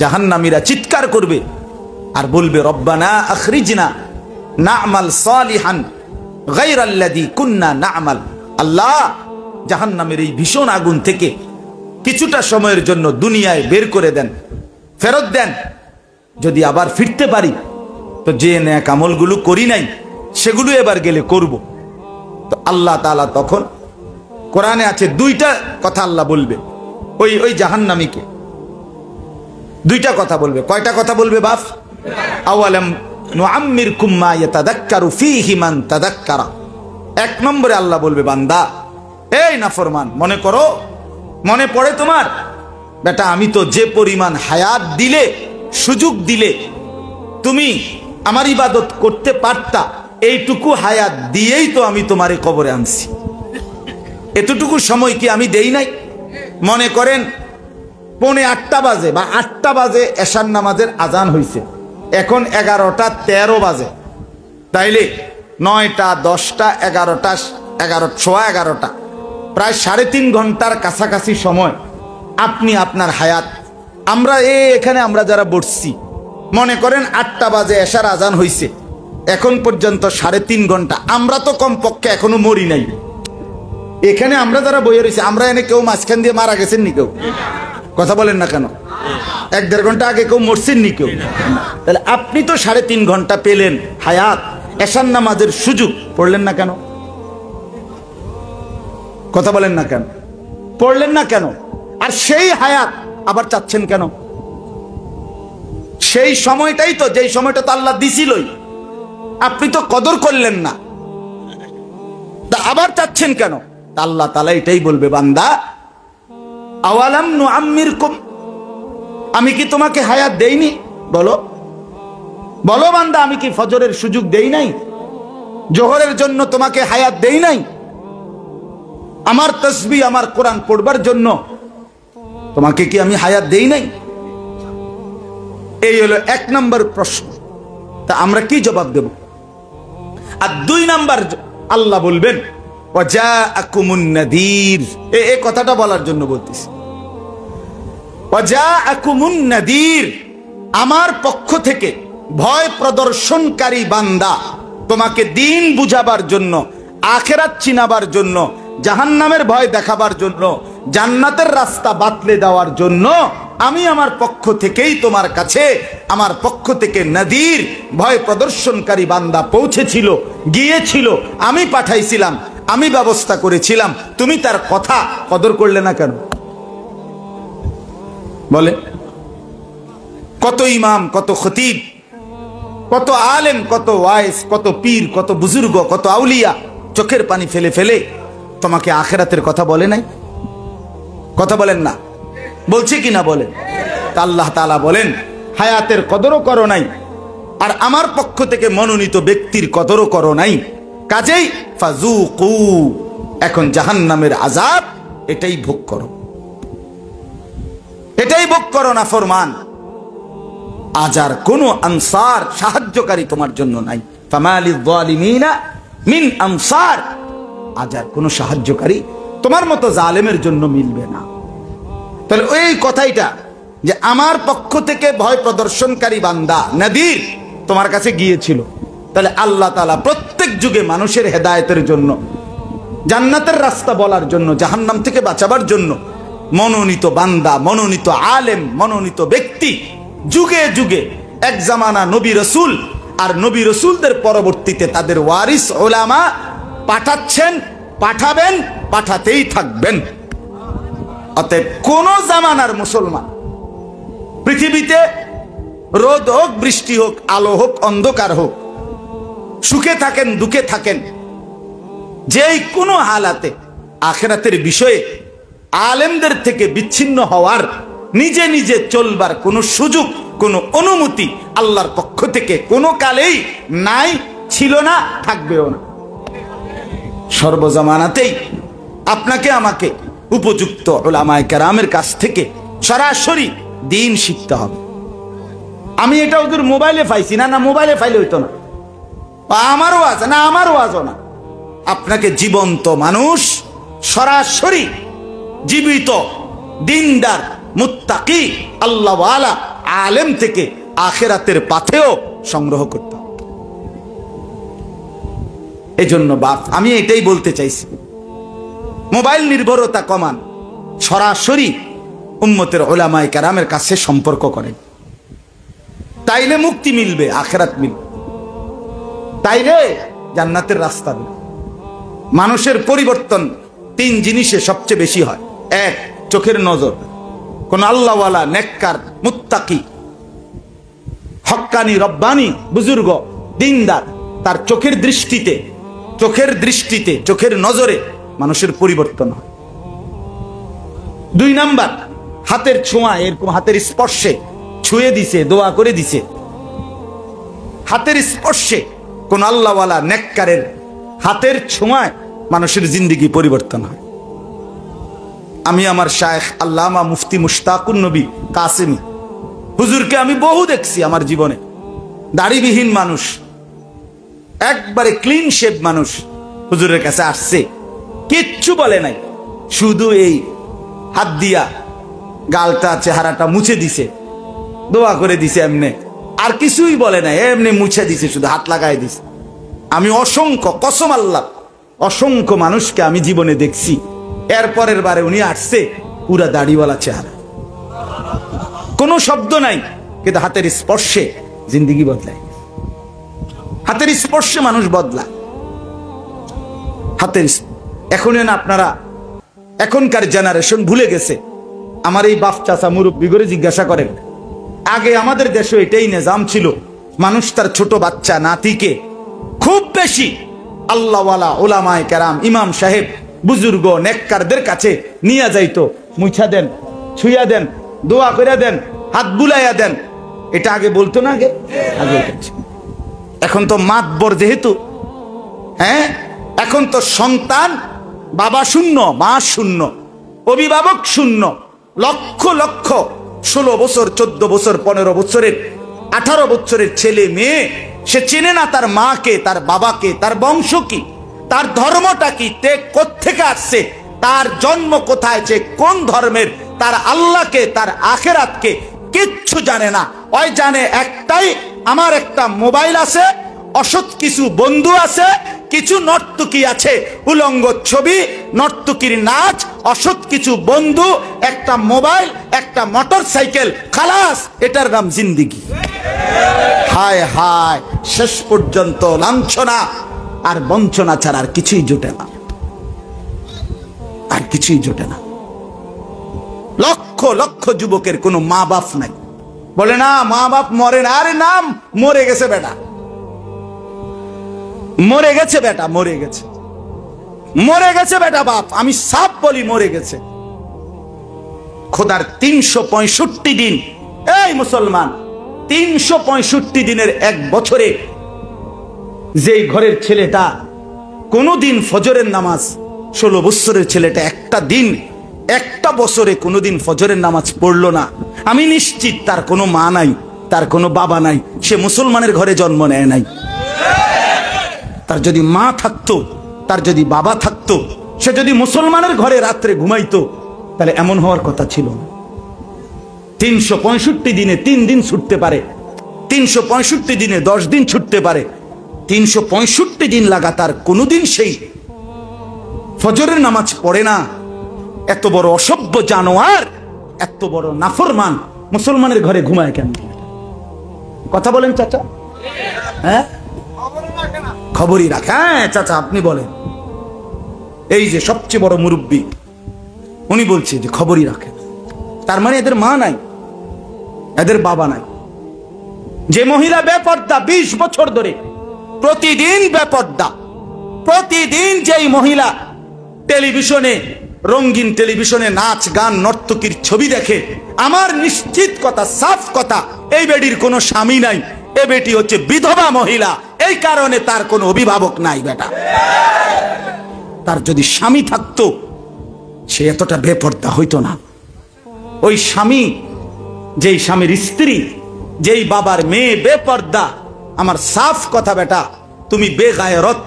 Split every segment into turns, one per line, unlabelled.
জাহান্নামীরা চিৎকার করবে আর বলবে রব্বানা আখরিজনা না'মাল সালিহান গায়রাল্লাযী কুন্না না'মাল। আল্লাহ, জাহান্নামের এই ভীষণ আগুন থেকে কিছুটা সময়ের জন্য দুনিয়ায় বের করে দেন, ফেরত দেন। যদি আবার ফিরতে পারি তো যে নেক আমলগুলো করি নাই সেগুলো এবার গেলে করব। তো আল্লাহ তাআলা তখন কোরআনে আছে দুইটা কথা আল্লাহ বলবে ওই জাহান্নামীকে, দুইটা কথা বলবে। কয়টা কথা বলবে বাপ? আওয়ালাম নুআম্মিরকুম মা ইয়াতাযাক্কারু ফীহি মান তাযাক্কারা। এক নম্বরে আল্লাহ বলবে, বান্দা এই নাফরমান, মনে করো, মনে পড়ে তোমার? বেটা, আমি তো যে পরিমাণ হায়াত দিলে, সুযোগ দিলে তুমি আমার ইবাদত করতে পারতা, এইটুকু হায়াত দিয়েই তো আমি তোমারে কবরে আনছি। এতটুকু সময় কি আমি দেই নাই? মনে করেন 8:45 বাজে বা 8টা বাজে এশার নামাজের আজান হইছে, এখন 11টা 13 বাজে, তাইলে 9টা 10টা 11টা 11:15 প্রায় 3.5 ঘন্টার কাছাকাছি সময় আপনি আপনার হায়াত, আমরা এখানে আমরা যারা বসছি, মনে করেন 8টা বাজে এশার আজান হইছে, এখন পর্যন্ত 3.5 ঘন্টা, আমরা তো কমপক্ষে এখনো মরি নাই। এখানে আমরা যারা বইয়ে রয়েছে, আমরা এনে কেউ মাঝখান দিয়ে মারা গেছেন নি? কেউ কথা বলেন না কেন? 1-1.5 ঘন্টা আগে কেউ মরছেন নি কেউ? তাহলে আপনি তো 3.5 ঘন্টা পেলেন হায়াত, এশার নামাজের সুযোগ, পড়লেন না কেন? কথা বলেন না কেন? পড়লেন না কেন? আর সেই হায়াত আবার চাচ্ছেন কেন? সেই সময়টাই তো, যেই সময়টা তো আল্লাহ দিছিলই, আপনি তো কদর করলেন না, তা আবার চাচ্ছেন কেন? আল্লাহ তাআলা এটাই বলবে, বান্দা আওয়ালাম নুআম্মিরকুম, আমি কি তোমাকে হায়াত দেইনি? বলো বলো বান্দা, আমি কি ফজরের সুযোগ দেই নাই? জোহরের জন্য তোমাকে হায়াত দেই নাই? আমার তাসবিহ, আমার কোরআন পড়বার জন্য তোমাকে কি আমি হায়াত দেই নাই? এই হলো 1 নম্বর প্রশ্ন। তা আমরা কি জবাব দেব? আর 2 নম্বর আল্লাহ বলবেন ওয়াজাআকুমুন নাযীর। এই কথাটা বলার জন্য বলতেছি, ওয়াজাআকুমুন নাযীর, আমার পক্ষ থেকে ভয় প্রদর্শনকারী বান্দা, তোমাকে দিন বুঝাবার জন্য, আখিরাত চিনাবার জন্য, জাহান্নামের ভয় দেখাবার জন্য, জান্নাতের রাস্তা বাতলে দেওয়ার জন্য আমি আমার পক্ষ থেকেই তোমার কাছে, আমার পক্ষ থেকে নাযীর, ভয় প্রদর্শনকারী বান্দা পৌঁছেছিল, গিয়েছিল, আমি পাঠাইছিলাম, আমি ব্যবস্থা করেছিলাম। তুমি তার কথা কদর করলে না কেন? বলে কত ইমাম, কত খতিব, কত আলেম, কত ওয়াইজ, কত পীর, কত বুজুর্গ, কত আউলিয়া চোখের পানি ফেলে ফেলে তোমাকে আখিরাতের কথা বলে নাই? কথা বলেন না? বলছে কি না বলেন? তা আল্লাহ তাআলা বলেন, হায়াতের কদরও করো নাই, আর আমার পক্ষ থেকে মনোনীত ব্যক্তির কদরও করো নাই, কাজেই ফাযুকু, এখন জাহান্নামের আযাব এটাই ভোগ করো, এটাই ভোগ করো না ফরমান। আজ আর কোনো আনসার, সাহায্যকারী তোমার জন্য নাই। ফামালিয যালিমিনা মিন আনসার, আজ আর কোনো সাহায্যকারী তোমার মতো জালেমের জন্য মিলবে না। তাহলে ওই কথাইটা যে আমার পক্ষ থেকে ভয় প্রদর্শনকারী বান্দা নাযীর তোমার কাছে গিয়েছিল, তাহলে আল্লাহ তাআলা প্রত্যেক যুগে মানুষের হেদায়েতের জন্য, জান্নাতের রাস্তা বলার জন্য, জাহান্নাম থেকে বাঁচাবার জন্য মনোনীত বান্দা, মনোনীত আলেম, মনোনীত ব্যক্তি যুগে যুগে এক জামানা নবী রাসূল আর নবী রাসূলদের পরবর্তীতে তাদের ওয়ারিস উলামা পাঠাচ্ছেন, পাঠাবেন, পাঠাতেই থাকবেন। অতএব কোন জামানার মুসলমান পৃথিবীতে রোদ হোক, বৃষ্টি হোক, আলো হোক, অন্ধকার হোক, সুখে থাকেন, দুঃখে থাকেন, যেই কোনো হালাতে আখিরাতের বিষয়ে আলেমদের থেকে বিচ্ছিন্ন হওয়ার, নিজে নিজে চলবার কোনো সুযোগ, কোনো অনুমতি আল্লাহর পক্ষ থেকে কোনো কালেই নাই, ছিল না, থাকবেও না। সর্বজামানাতেই আপনাকে আমাকে উপযুক্ত উলামায়ে কেরামের কাছ থেকে সরাসরি দিন শিখতে হবে। আমি এটা ওদের মোবাইলে পাইছি না, না মোবাইলে পাইলে হইতো না, আমারও আছে না, আমারও আজও না। আপনাকে জীবন্ত মানুষ, সরাসরি জীবিত দিনদার, মুত্তাকি, আল্লাহওয়ালা আলেম থেকে আখিরাতের পাথেও সংগ্রহ করতে হবে। এজন্য বাপ, আমি এটাই বলতে চাইছি, মোবাইল নির্ভরতা কমান, সরাসরি উম্মতের উলামায়ে কেরামের কাছে সম্পর্ক করেন, তাইলে মুক্তি মিলবে, আখিরাত মিলবে, তাইলে জান্নাতের রাস্তা মিলবে। মানুষের পরিবর্তন 3 জিনিসে সবচেয়ে বেশি হয়। 1, চোখের নজর। কোন আল্লাহওয়ালা, নেককার, মুত্তাকি, হক্কানি, রব্বানি, বুজুর্গ, দিনদার, তার চোখের দৃষ্টিতে, চোখের নজরে মানুষের পরিবর্তন হয়। 2 নাম্বার, হাতের ছোঁয়া, এরকম হাতের স্পর্শে ছুঁয়ে দিছে, দোয়া করে দিছে, হাতের স্পর্শে কোন আল্লাহওয়ালা নেককারের হাতের ছোঁয়ায় মানুষের জিন্দেগি পরিবর্তন হয়। আমি আমার শায়েখ আল্লামা মুফতি মুশতাকুন নবী কাসেমি হুজুরকে আমি বহু দেখছি আমার জীবনে। দাড়িবিহীন মানুষ, একবারে ক্লিন শেভ মানুষ, হুজুরের কাছে আসছে, কিচ্ছু বলে নাই, শুধু এই হাত দিয়া গালটা, চেহারাটা মুছে দিছে, দোয়া করে দিছে এমনি, আর কিছুই বলে নাই, এমনি মুছে দিছে, শুধু হাত লাগাই দিছে। আমি অসংখ্য, কসম আল্লাহ, অসংখ্য মানুষকে আমি জীবনে দেখছি, এরপরের বারে উনি আসছে পুরা দাড়িওয়ালা চেহারা, কোনো শব্দ নাই, কিন্তু হাতের স্পর্শে জিন্দেগি বদলায়, হাতের স্পর্শে মানুষ বদলায়। হাতের এখন না, আপনারা এখনকার জেনারেশন ভুলে গেছে। আমার এই বাপ চাচা মুরব্বি করে জিজ্ঞাসা করেন, আগে আমাদের দেশে এটাই নিজাম ছিল, মানুষ তার ছোট বাচ্চা নাতিকে খুব বেশি আল্লাহওয়ালা উলামায়ে কেরাম, ইমাম সাহেব, বুজুর্গ, নেককারদের কাছে নিয়ে যাইতো, মুছা দেন, ছুঁয়া দেন, দোয়া করে দেন, হাত বুলাইয়া দেন, এটা আগে বলতো না? আগে এখন তো মাতবর যেহেতু, হ্যাঁ, এখন তো সন্তান বাবা শূন্য, মা শূন্য, অভিভাবক শূন্য, লক্ষ লক্ষ 16 বছর, 14 বছর, 15 বছরের, 18 বছরের ছেলে মেয়ে, সে চেনে না তার মাকে, তার বাবাকে, তার বংশ কি, তার ধর্মটা কি, তে কোত্থেকে আসছে, তার জন্ম কোথায়, যে কোন ধর্মের, তার আল্লাহকে, তার আখিরাতকে কিচ্ছু জানে না। ওই জানে একটাই, আমার একটা মোবাইল আছে, অসৎ কিছু বন্ধু আছে, কিছু নর্তকী আছে, উলঙ্গ ছবি, নর্তকীর নাচ, অসৎ কিছু বন্ধু, একটা মোবাইল, একটা মোটর সাইকেল, খালাস, এটার নাম জিন্দেগি। হায় হায়, শেষ পর্যন্ত লাঞ্ছনা আর বঞ্চনা ছাড়া আর কিছুই জোটে না, আর কিছুই জোটে না। লক্ষ লক্ষ যুবকের কোনো মা বাপ নাই, বলে না মা বাপ মরে না, আরে নাম মরে গেছে বেটা, মরে গেছে বেটা, মরে গেছে, মরে গেছে বেটা, বাপ আমি সাপ বলি, মরে গেছে। খোদার 365 দিন, এই মুসলমান, 365 দিনের এক বছরে যেই ঘরের ছেলেটা কোনোদিন ফজরের নামাজ, 16 বছরের ছেলেটা একটা দিন, একটা বছরে কোনোদিন ফজরের নামাজ পড়লো না, আমি নিশ্চিত তার কোনো মা নাই, তার কোনো বাবা নাই, সে মুসলমানের ঘরে জন্ম নেয় নাই। তার যদি মা থাকতো, তার যদি বাবা থাকতো, সে যদি মুসলমানের ঘরে রাত্রে ঘুমাইতো, তাহলে এমন হওয়ার কথা ছিল না। 365 দিনে 3 দিন ছুটতে পারে, 365 দিনে 10 দিন ছুটতে পারে, 365 দিন লাগাতার কোনোদিন সেই ফজরের নামাজ পড়ে না। এত বড় অসভ্য জানোয়ার, এত বড় নাফরমান মুসলমানের ঘরে ঘুমায় কেন? কথা বলেন চাচা, হ্যাঁ খবরই রাখে। হ্যাঁ চাচা আপনি বলেন, এই যে সবচেয়ে বড় মুরব্বী, উনি বলছে যে খবরই রাখে। তার মানে এদের মা নাই, এদের বাবা নাই। যে মহিলা বেপর্দা 20 বছর ধরে, প্রতিদিন বেপর্দা, প্রতিদিন যেই মহিলা টেলিভিশনে, রঙিন টেলিভিশনে নাচ গান নর্তকীর ছবি দেখে, আমার নিশ্চিত কথা, সাফ কথা, এই বেটির কোনো স্বামী নাই, এ বেটি হচ্ছে বিধবা মহিলা। এই কারণে তার কোনো অভিভাবক নাই বেটা। তার যদি স্বামী থাকতো, সে এতটা বেপর্দা হইতো না। ওই স্বামী, যেই স্বামীর স্ত্রী, যেই বাবার মেয়ে বেপর্দা, আমার সাফ কথা বেটা, তুমি বেগায়রত,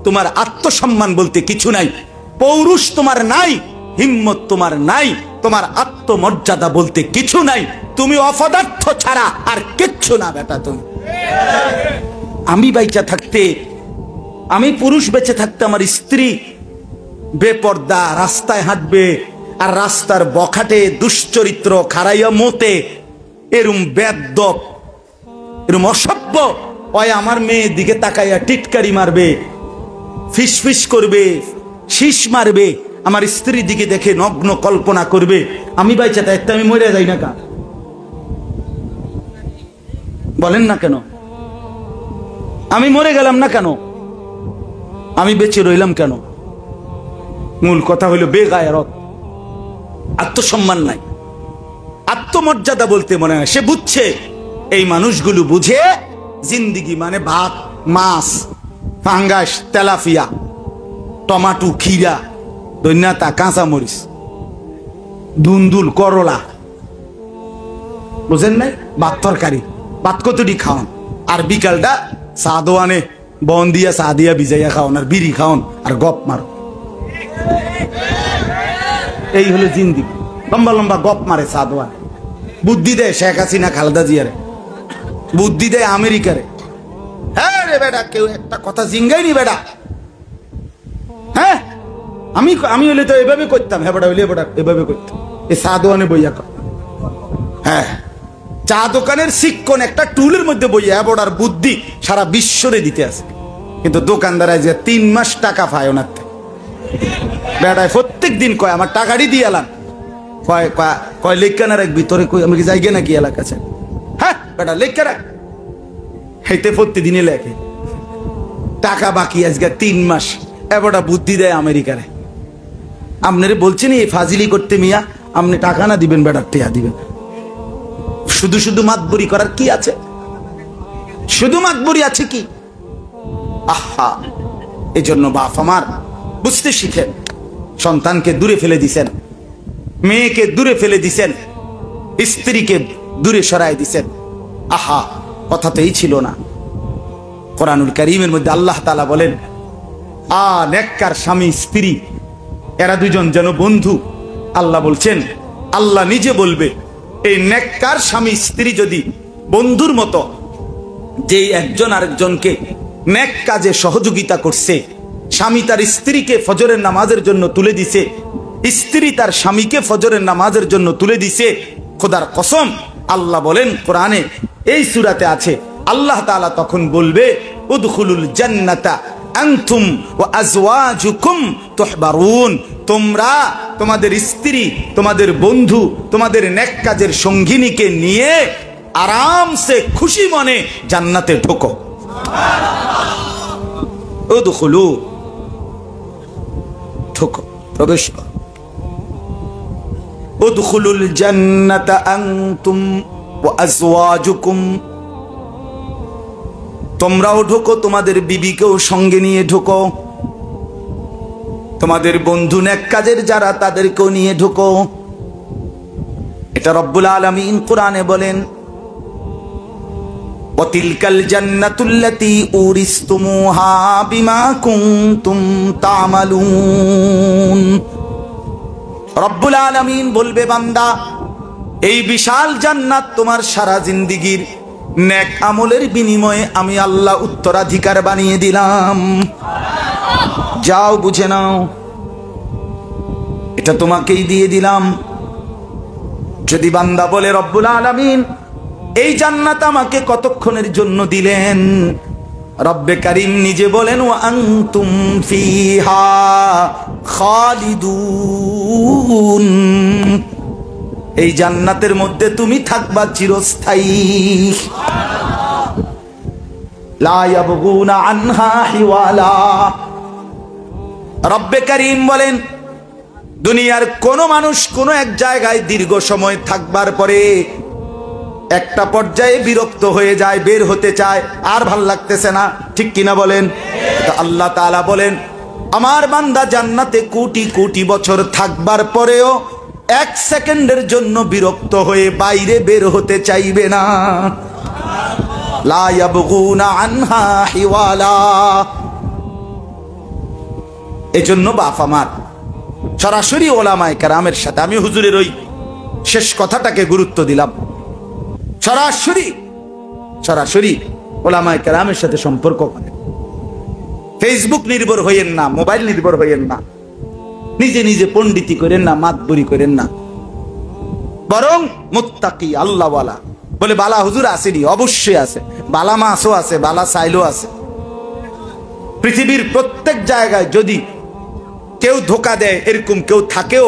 তোমার আত্মসম্মান বলতে কিছু নাই, পৌরুষ তোমার নাই, হিম্মত তোমার নাই, তোমার আত্মমর্যাদা বলতে কিছু নাই, তুমি অপদার্থ ছাড়া আর কিচ্ছু না বেটা তুমি। আমি বাইচা থাকতে, আমি পুরুষ বেঁচে থাকতে আমার স্ত্রী বেপর্দা রাস্তায় হাঁটবে, আর রাস্তার বখাটে দুশ্চরিত্র খারাইয়া মতে এরম বেদ্যপ এরম অসভ্য ওই আমার মেয়ের দিকে তাকাইয়া টিটকারি মারবে, ফিস ফিস করবে, শীষ মারবে, আমার স্ত্রীর দিকে দেখে নগ্ন কল্পনা করবে। আমি বাইচা থাকতে আমি মরে যাই না কা? বলেন না কেন? আমি মরে গেলাম না কেন? আমি বেঁচে রইলাম কেন? মূল কথা হইল বেগায়রত, আত্মসম্মান নাই, আত্মমর্যাদা বলতে মনে হয়। সে বুঝছে, এই মানুষগুলো বুঝে জিন্দিগি মানে ভাত, মাছ, ফাঙ্গাস, তেলাপিয়া, টমাটো, খিরা, দৈন্যাতা, কাঁচামরিচ, দুন্দুল, করলা, বুঝেন নাই? ভাত তরকারি, ভাত কতটি খাওয়ান, আর বিকালটা চা দোয়ানে বন দিয়া চা দিয়া ভিজাইয়া খাওয়ান, আর বিড়ি খাওয়ান, আর গপ মার। এই হলো জিন্দিগি। লম্বা লম্বা গপ মারে চা দোয়ানে। বুদ্ধি দেয় শেখ হাসিনা, খালেদা জিয়ারে, বুদ্ধি দেয় আমেরিকারে। হ্যাঁ রে বেটা, কেউ একটা কথা জিঙ্গাইনি বেটা। হ্যাঁ, আমি হইলে তো এভাবে করতাম। হ্যাঁ বেটা, হইলে বেটা এভাবে করতাম, এই চা দোকানে বইয়া কর। হ্যাঁ, চা দোকানের শিক্ষণ একটা টুলের মধ্যে বইয়া বড়ার বুদ্ধি সারা বিশ্বরে দিতে আছে। কিন্তু দোকানদার যে 3 মাস টাকা পায় ওনার বেটায় প্রত্যেক দিন কয় আমার টাকাটি দিয়ে এলাম, কয় কয় লেখা রাখ ভিতরে, কই আমি কি যাই গে নাকি এলাকা আছে? হ্যাঁ বেটা লেখা রাখ, হেঁটে প্রতিদিনই লেখে টাকা বাকি আজকে 3 মাস। এবারটা বুদ্ধি দেয় আমেরিকারে। আপনারে বলছেন এই ফাজিলি করতে মিয়া, আপনি টাকা না দিবেন বেটার টেয়া দিবেন। শুধু শুধু মাতবরি করার কি আছে? শুধু মাতবরি আছে কি? আহা, এজন্য বাপ আমার বুঝতে শিখেন। সন্তানকে দূরে ফেলে দিছেন, মেয়েকে দূরে ফেলে দিছেন, স্ত্রীকে দূরে সরাই দিছেন। আহা, কথা তো এই ছিল না। কোরআনুল কারীমের মধ্যে আল্লাহ তাআলা বলেন, নেককার স্বামী স্ত্রী এরা দুজন যেন বন্ধু। আল্লাহ বলছেন, আল্লাহ নিজে বলবে, এই নেককার স্বামী স্ত্রী যদি বন্ধুর মতো, যে একজন আরেকজনকে নেক কাজে সহযোগিতা করছে, স্বামী তার স্ত্রীকে ফজরের নামাজের জন্য তুলে দিছে, স্ত্রী তার স্বামীকে ফজরের নামাজের জন্য তুলে দিছে, খোদার কসম আল্লাহ বলেন কোরআনে, এই সূরাতে আছে, আল্লাহ তাআলা তখন বলবে, উদখুলুল জান্নাতা আনতুম ওয়া আজওয়াজুকুম তুহবারুন। তোমরা তোমাদের স্ত্রী, তোমাদের বন্ধু, তোমাদের নেক কাজের সঙ্গিনীকে নিয়ে আরামসে খুশি মনে জান্নাতে ঢোকো। উদখুলু, ঢোকো, প্রবেশ করো। উদখুলুল জান্নাতা আনতুম ওয়া আজওয়াজুকুম, তোমরাও ঢোকো, তোমাদের বিবিকেও সঙ্গে নিয়ে ঢোকো, তোমাদের বন্ধু নেক কাজের যারা তাদেরকেও নিয়ে ঢোকো। এটা রব্বুল আলামিন কোরআনে বলেন, ওয়াতিলকাল জান্নাতুল্লাতী উরিসতুমুহা বিমা কুনতুম তা'মালুন। রব্বুল আলামিন বলবে, বান্দা, এই বিশাল জান্নাত তোমার সারা জিন্দেগীর নেক আমলের বিনিময়ে আমি আল্লাহ উত্তরাধিকার বানিয়ে দিলাম। যাও বুঝে নাও, এটা তোমাকেই দিয়ে দিলাম। যদি বান্দা বলে, রব্বুল আলামিন এই জান্নাত আমাকে কতক্ষণের জন্য দিলেন? রব্বে কারীম নিজে বলেন, ওয়া আনতুম ফিহা খালিদুন, এই জান্নাতের মধ্যে তুমি থাকবা চিরস্থায়ী। লা ইয়াবগুনা আনহা হিওয়ালা। রব্বে কারীম বলেন, দুনিয়ার কোন মানুষ কোন এক জায়গায় দীর্ঘ সময় থাকবার পরে একটা পর্যায়ে বিরক্ত হয়ে যায়, বের হতে চায়, আর ভাল লাগতেছে না, ঠিক কিনা বলেন? আল্লাহ তাআলা বলেন, আমার বান্দা জান্নাতে কোটি কোটি বছর থাকবার পরেও 1 সেকেন্ডের জন্য বিরক্ত হয়ে বাইরে বের হতে চাইবে না। লা ইয়াবগুনা আনহা হিওয়ালা। এজন্য বাপ আমার, সরাসরি ওলামায়ে কেরামের সাথে। আমি হুজুরের ওই শেষ কথাটাকে গুরুত্ব দিলাম। সরাসরি ওলামায়ে কেরামের সাথে সম্পর্ক করেন। ফেসবুক নির্ভর হইয়েন না, মোবাইল নির্ভর হইয়েন না, নিজে নিজে পণ্ডিতি করেন না, মাতবরি করেন না, বরং মুত্তাকি আল্লাহওয়ালা। বলে বালা হুজুর আসেনি, অবশ্যই আছে। বালা মাছও আছে, বালা সাইলও আছে। পৃথিবীর প্রত্যেক জায়গায় যদি কেউ ধোকা দেয়, এরকম কেউ থাকেও,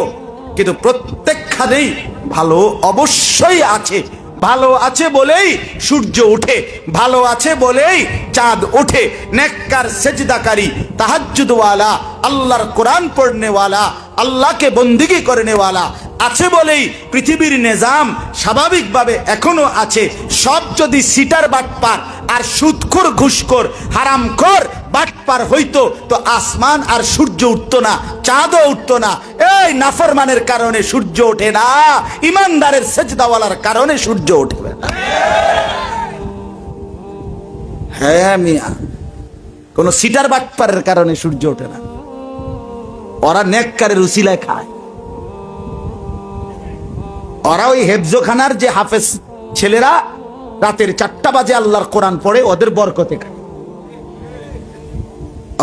কিন্তু প্রত্যেকখানেই ভালো অবশ্যই আছে। ভালো আছে বলেই সূর্য ওঠে, ভালো আছে বলেই চাঁদ ওঠে। নেককার সেজদাকারী, তাহাজ্জুদওয়ালা, আল্লাহর কোরআন পড়নেওয়ালা, আল্লাহকে বন্দিগি করনেওয়ালা আছে বলেই পৃথিবীর নিজাম স্বাভাবিকভাবে এখনো আছে। সব যদি সিটার বাটপার আর সুদখোর ঘুষখোর হারামখোর বাটপার হইতো তো আসমান আর সূর্য উঠতো না, চাঁদও উঠতো না। এই নাফরমানের কারণে সূর্য ওঠে না, ইমানদারের সেজদাওয়ালার কারণে সূর্য উঠবে। হ্যাঁ মিয়া, কোন সিটার বাটপারের কারণে সূর্য ওঠে না। ওরা নেককারের উসিলায় খায়। ওরা ওই হেফজোখানার যে হাফেজ ছেলেরা রাতের 4টা বাজে আল্লাহর কোরআন পড়ে, ওদের বরকতে খায়,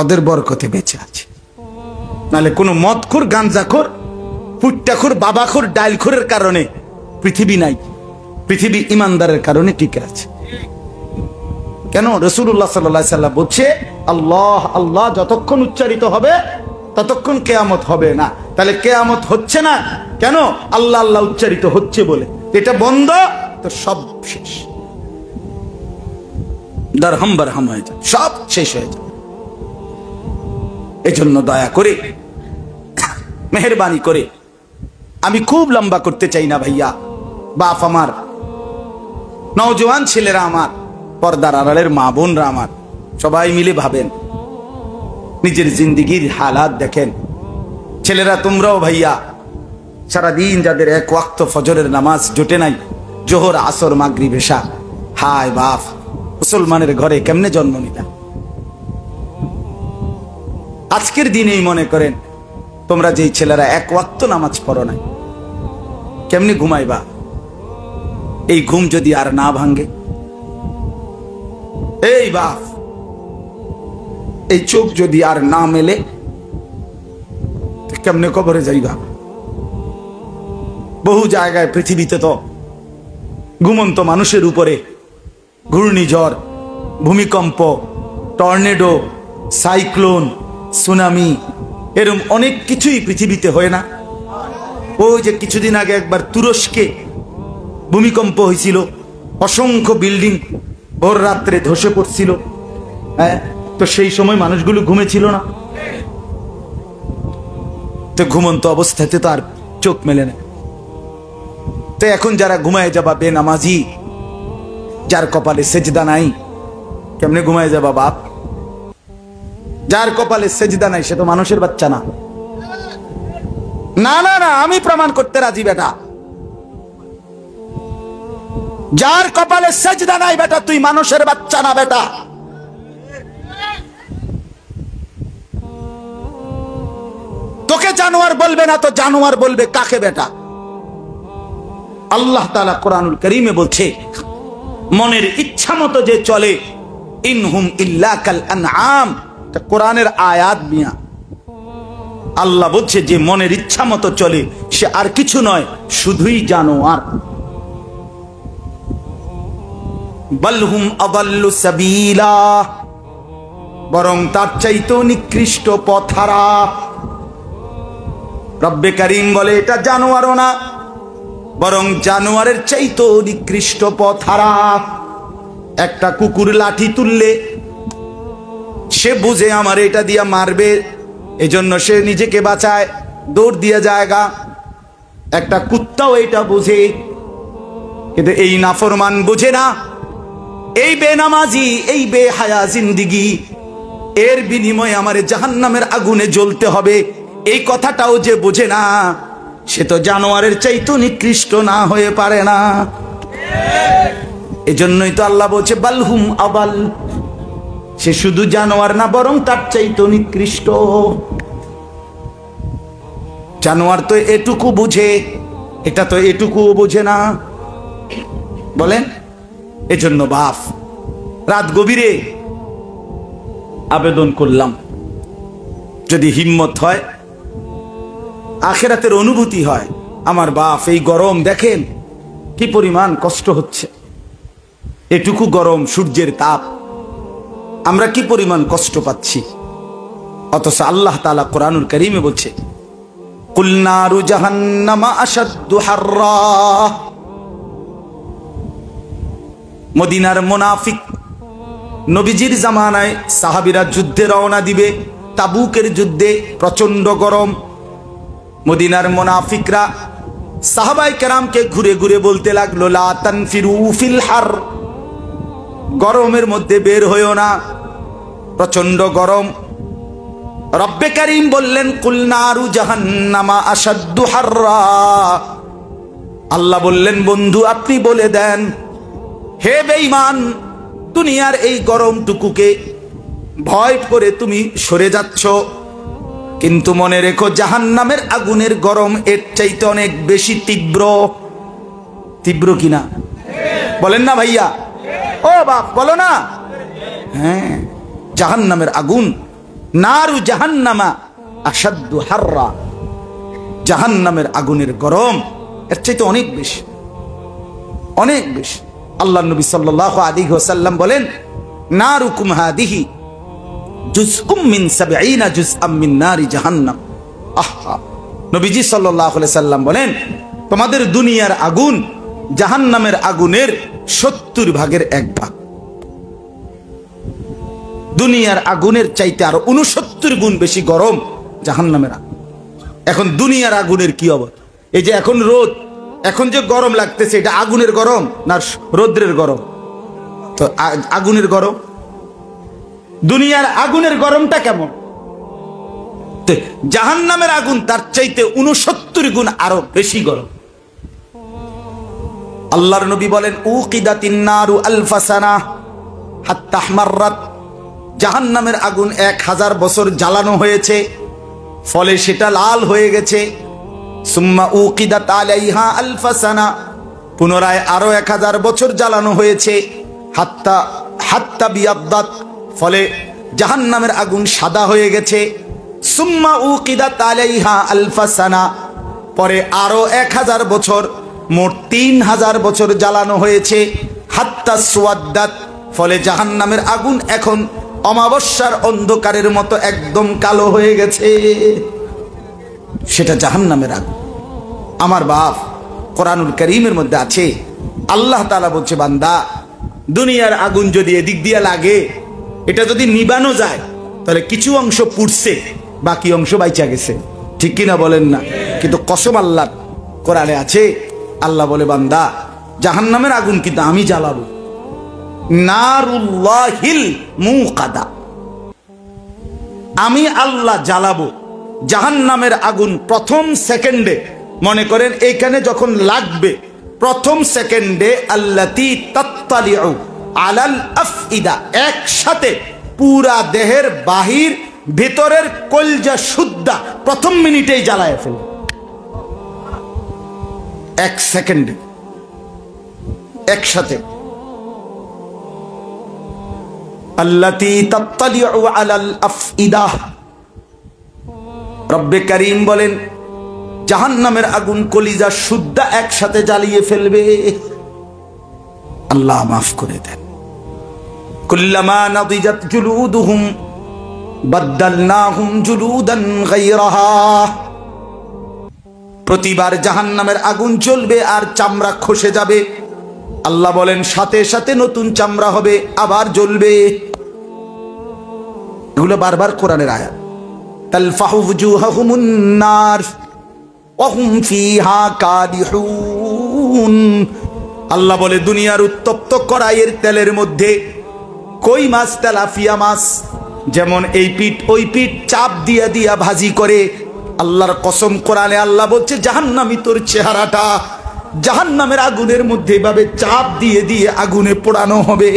ওদের বরকতে বেঁচে আছে। নাহলে কোনো মদখোর, গাঞ্জাখোর, পুট্টাখোর, বাবাখোর, ডাইলখোরের কারণে পৃথিবী নাই। পৃথিবী ইমানদারের কারণে টিকে আছে। কেন? রাসূলুল্লাহ সাল্লাল্লাহু আলাইহি সাল্লাম বলছে, আল্লাহ আল্লাহ যতক্ষণ উচ্চারিত হবে ততক্ষণ কিয়ামত হবে না। তাহলে কিয়ামত হচ্ছে না কেন? আল্লাহ আল্লাহ উচ্চারিত হচ্ছে বলে। এটা বন্ধ তো সব শেষ, দারহাম বারহাম হয়ে যায়, সব শেষ হয়ে যায়। এজন্য দয়া করে, মেহেরবানি করে, আমি খুব লম্বা করতে চাই না ভাইয়া, বাপ আমার, নওজোয়ান ছেলেরা আমার, পর্দার আড়ালের মা বোনরা আমার, সবাই মিলে ভাবেন, নিজের জিন্দিগির হালাত দেখেন। ছেলেরা তোমরাও ভাইয়া, সারাদিন যাদের এক ওয়াক্ত ফজরের নামাজ জোটে নাই, জোহর আসর মাগরিব এশা, হায় বাপ, মুসলমানের ঘরে কেমনে জন্ম নিলা? আজকের দিনেই মনে করেন তোমরা যেই ছেলেরা এক ওয়াক্ত নামাজ পড়ো নাই, কেমনে ঘুমাইবা? এই ঘুম যদি আর না ভাঙ্গে, এই বাপ, এই চোখ যদি আর না মেলে, কেমনে কবরে যাইবা? বহু জায়গায় পৃথিবীতে তো ঘুমন্ত মানুষের উপরে ঘূর্ণিঝড়, ভূমিকম্প, টর্নেডো, সাইক্লোন, সুনামি, এরকম অনেক কিছুই পৃথিবীতে হয় না? ওই যে কিছুদিন আগে একবার তুরস্কে ভূমিকম্প হয়েছিল, অসংখ্য বিল্ডিং ভোর রাত্রে ধসে পড়ছিল। হ্যাঁ, তো সেই সময় মানুষগুলো ঘুমেছিল না? তো ঘুমন্ত অবস্থাতে তো আর চোখ মেলে না। তো এখন যারা ঘুমায় যাবা বেনামাজি, যার কপালে সেজদা নাই, কেমনে ঘুমায় যাবা বাপ? যার কপালে সেজদা নাই সে তো মানুষের বাচ্চা না। না না না, আমি প্রমাণ করতে রাজি বেটা। যার কপালে সেজদা নাই বেটা, তুই মানুষের বাচ্চা না বেটা। তোকে জানোয়ার বলবে না তো জানোয়ার বলবে কাকে বেটা? আল্লাহ তাআলা কোরআনুল কারীমে বলছে, মনের ইচ্ছা মতো যে চলে, ইনহুম ইল্লা কাল আনআম। এটা কোরআনের আয়াত মিয়া। আল্লাহ বলছে যে মনের ইচ্ছা মতো চলে সে আর কিছু নয়, শুধুই জানোয়ার। বালহুম আদাল্লু সাবিলা, বরং তার চাইতেও নিকৃষ্ট পথহারা। রব্বে কারীম বলে এটা জানোয়ারও না, বরং জানোয়ারের চাইতেও নিকৃষ্ট পথহারা। একটা কুকুর লাঠি তুললে সে বুঝে আমার এটা দিয়া মারবে, এজন্য সে নিজেকে বাঁচায়, দৌড় দিয়ে জায়গা। একটা কুত্তাও এটা বুঝে, কিন্তু এই নাফরমান বুঝে না। এই বেনামাজি, এই বেহায়া জিন্দিগি, এর বিনিময়ে আমার জাহান্নামের আগুনে জ্বলতে হবে, এই কথাটাও যে বোঝে না, সে তো জানোয়ারের চাইতো নিকৃষ্ট না হয়ে পারে না। এজন্যই তো আল্লাহ বলছে বালহুম আবাল, সে শুধু জানোয়ার না, বরং তার চাইতো নিকৃষ্ট। জানোয়ার তো এটুকু বুঝে, এটা তো এটুকুও বোঝে না। বলেন, এজন্য বাপ রাত গভীরে আবেদন করলাম, যদি হিম্মত হয়, আখিরাতের অনুভূতি হয়, আমার বাপ এই গরম দেখেন কি পরিমাণ কষ্ট হচ্ছে, এটুকু গরম, সূর্যের তাপ, আমরা কি পরিমাণ কষ্ট পাচ্ছি। অথচ আল্লাহ তাআলা কোরআনুল কারীমে বলছে, কুল নারু জাহান্নামা আশাদ্দু হাররা। মদিনার মুনাফিক নবীজির জামানায় সাহাবীরা যুদ্ধে রওনা দিবে, তাবুকের যুদ্ধে, প্রচন্ড গরম। মদিনার মুনাফিকরা সাহাবায়ে কেরামকে ঘুরে ঘুরে বলতে লাগলো, লা তানফিরু ফিল হার, গরমের মধ্যে বের হইও না, প্রচন্ড গরম। রব্বে কারীম বললেন, কুল নারু জাহান্নামা আশাদ্দু হাররা। আল্লাহ বললেন, বন্ধু আপনি বলে দেন, হে বেঈমান, দুনিয়ার এই গরমটুকুকে ভয় করে তুমি সরে যাচ্ছ, কিন্তু মনে রেখো জাহান্নামের আগুনের গরম এর চাইতে অনেক বেশি তীব্র। তীব্র কিনা বলেন না ভাইয়া? ও বাপ বলো না। হ্যাঁ, জাহান্নামের আগুন, নারু জাহান্নামা আশাদ্দু হাররা, জাহান্নামের আগুনের গরম এর চাইতে অনেক বেশি, অনেক বেশি। আল্লাহর নবী সাল্লাল্লাহু আলাইহি ওয়াসাল্লাম বলেন, নারুকুম হাদিহি জুজউম মিন 70 জুজআম মিন নারি জাহান্নাম। আহা, নবীজি সাল্লাল্লাহু আলাইহি ওয়াসাল্লাম বলেন, তোমাদের দুনিয়ার আগুন জাহান্নামের আগুনের 70 ভাগের 1 ভাগ। দুনিয়ার আগুনের চাইতে আরো 69 গুণ বেশি গরম জাহান্নামের আগুন। এখন দুনিয়ার আগুনের কি অবস্থা? এই যে এখন রোদ, এখন যে গরম লাগতেছে, এটা আগুনের গরম না রৌদ্রের গরম? তো আগুনের গরম। দুনিয়ার আগুনের গরমটা কেমন? জাহান্নামের আগুন তার চাইতে 69 গুণ আরো বেশি গরম। আল্লাহর নবী বলেন, উকিদাতিন নারু আলফা সানা হাত্তা আহমাররাত, জাহান্নামের আগুন 1000 বছর জ্বালানো হয়েছে, ফলে সেটা লাল হয়ে গেছে। সুম্মা উকিদাত আলাইহা আলফা সানা, পুনরায় আরো 1000 বছর জ্বালানো হয়েছে, হাত্তা বিয়াদ্দাত, ফলে জাহান্নামের আগুন সাদা হয়ে গেছে। সুম্মা উকিদাত আলাইহা আলফা সানা, পরে আরো 1000 বছর, মোট 3000 বছর জ্বালানো হয়েছে। হাত্তা সুয়াদ্দাত, ফলে জাহান্নামের আগুন এখন অমাবস্যার অন্ধকারের মতো একদম কালো হয়ে গেছে। সেটা জাহান্নামের আগুন। আমার বাপ, কোরআনুল কারীমের মধ্যে আছে, আল্লাহ তাআলা বলছে, বান্দা দুনিয়ার আগুন যদি এদিক দিয়ে লাগে, এটা যদি নিবানো যায়, তাহলে কিছু অংশ পুড়ছে, বাকি অংশ বাইচা গেছে। ঠিক কিনা বলেন না? কিন্তু কসম আল্লাহ, কোরআনে আছে, আল্লাহ বলে, বান্দা জাহান্নামের আগুন কিন্তু আমি জ্বালাবো, নারুল্লাহিল মুকাদা, আমি আল্লাহ জ্বালাবো জাহান্নামের আগুন। প্রথম সেকেন্ডে, মনে করেন এইখানে যখন লাগবে, প্রথম সেকেন্ডে আল্লাতী তাত্তালিউ আলাল আফইদা, একসাথে পুরা দেহের বাহির ভিতরের কলজা সুদ্ধা প্রথম মিনিটেই জ্বালায় ফেলে। 1 সেকেন্ডে একসাথে। আল্লাতী তাত্তালিউ আলাল আফইদা, রব্বে কারীম বলেন, জাহান্নামের আগুন কলিজা সুদ্ধা একসাথে জ্বালিয়ে ফেলবে। আল্লাহ মাফ করে দেন। কুল্লামা নাদিজাত জুলুদুহুম বাদদালনাহুম জুলুদান গায়রাহা, প্রতিবার জাহান্নামের আগুন জ্বলবে আর চামড়া খসে যাবে, আল্লাহ বলেন সাথে সাথে নতুন চামড়া হবে, আবার জ্বলবে। এগুলো বারবার কোরআনের আয়াত। তালফাহু ওয়ুজুহাহুমুন নার ওয়া হুম ফিহা কাদিহুন, আল্লাহ বলে দুনিয়ার উত্তপ্ত কড়াইয়ের তেলের মধ্যে কই মাছ, তেলাপিয়া মাছ, যেমন এই পিঠ ওই পিঠ চাপ দিয়া দিয়া ভাজি করে। আল্লাহর কসম, কোরআনে আল্লাহ বলছে, জাহান্নামী তোর চেহারাটা জাহান্নামের আগুনের মধ্যে এভাবে চাপ দিয়ে দিয়ে আগুনে পোড়ানো হবে।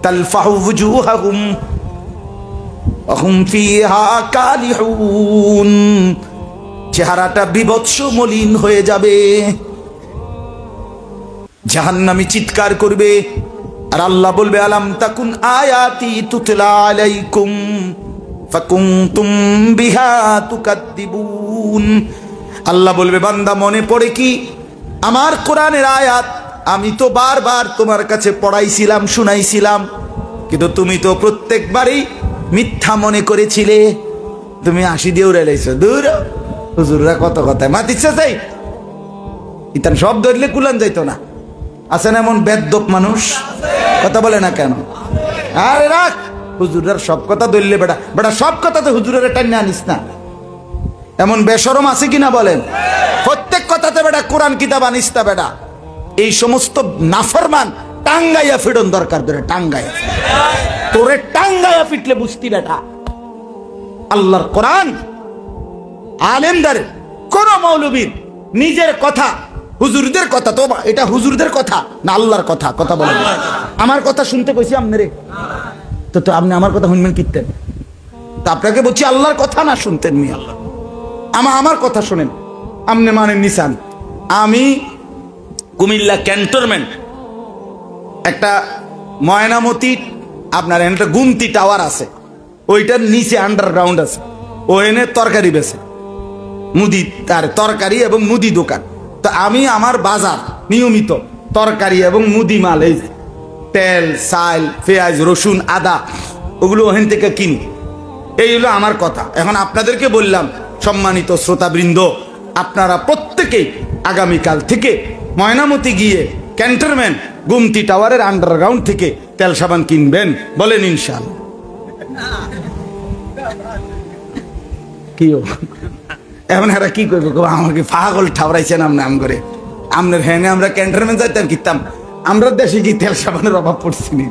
তালফাহু ওয়ুজুহাহুম হুম ফিহা কালিহুন, চেহারাটা বিভৎস মলিন হয়ে যাবে। জাহান্নামী চিৎকার করবে, আর আল্লাহ বলবে আলাম তাকুন আয়াতি তুতলা আলাইকুম ফাকুনতুম বিহা তুকাদ্দিবুন। আল্লাহ বলবে বান্দা মনে পড়ে কি আমার কোরআনের আয়াত? আমি তো বারবার তোমার কাছে পড়াইছিলাম, শুনাইছিলাম, কিন্তু তুমি তো প্রত্যেকবারই মিথ্যা মনে করেছিলে। তুমি হাসি দিয়ে উড়ে লাইছো, দূর হুজুররা কত কথায় মাতিচ্ছে চাই, ইতান সব ধরলে কুলান যাইতো না। আছেন এমন বেদ্যপ মানুষ, কথা বলে না কেন? আরে রাখ, হুজুরের সব কথা ধরলে বেটা বেটা সব কথা তো হুজুরের টাইনে আনিস না। এমন বেশরম আছে কিনা বলেন? প্রত্যেক কথাতে বেটা কোরআন কিতাব আনিস না বেটা। এই সমস্ত নাফরমান টাঙ্গাইয়া ফিডন দরকার, ধরে টাঙ্গাইয়া, তোরে টাঙ্গাইয়া ফিটলে বুঝতি বেটা। আল্লাহর কোরআন আলেমদের, কোন মৌলবীর নিজের কথা, হুজুরদের কথা, তো এটা হুজুরদের কথা না আল্লাহর কথা? কথা বলেন। আমার কথা শুনতে কইছি আপনারে, তো আপনি আমার কথা শুনবেন কিতেন? তা আপনাকে বলছি আল্লাহর কথা না শুনতেন মিয়া? আমার কথা শুনেন, আপনি মানেন নিসান। আমি কুমিল্লা ক্যান্টনমেন্ট একটা ময়নামতি, আপনার একটা গুমতি টাওয়ার আছে, ওইটার নিচে আন্ডারগ্রাউন্ড আছে, ওখানে তরকারি বেচে, মুদি তার তরকারি এবং মুদি দোকান। তো আমি আমার বাজার নিয়মিত তরকারি এবং মুদি মাল, এই তেল, চাল, পেঁয়াজ, রসুন, আদা, ওগুলো ওখান থেকে কিনি। এই হলো আমার কথা। এখন আপনাদেরকে বললাম, সম্মানিত শ্রোতাবৃন্দ, আপনারা প্রত্যেকেই আগামীকাল থেকে ময়নামতি গিয়ে ক্যান্টনমেন্ট গুমতি টাওয়ারের আন্ডারগ্রাউন্ড থেকে তেল সাবান কিনবেন, বলেন ইনশাআল্লাহ। কি এখন এরা কি করবো? আমাকে পাগল ঠাউরাইছেন আপনি আম করে। আপনার হ্যাঁ আমরা ক্যান্টনমেন্ট যাইতাম কিনতাম, আমরা দেশে কি তেল সাবানের অভাব পড়ছি নি?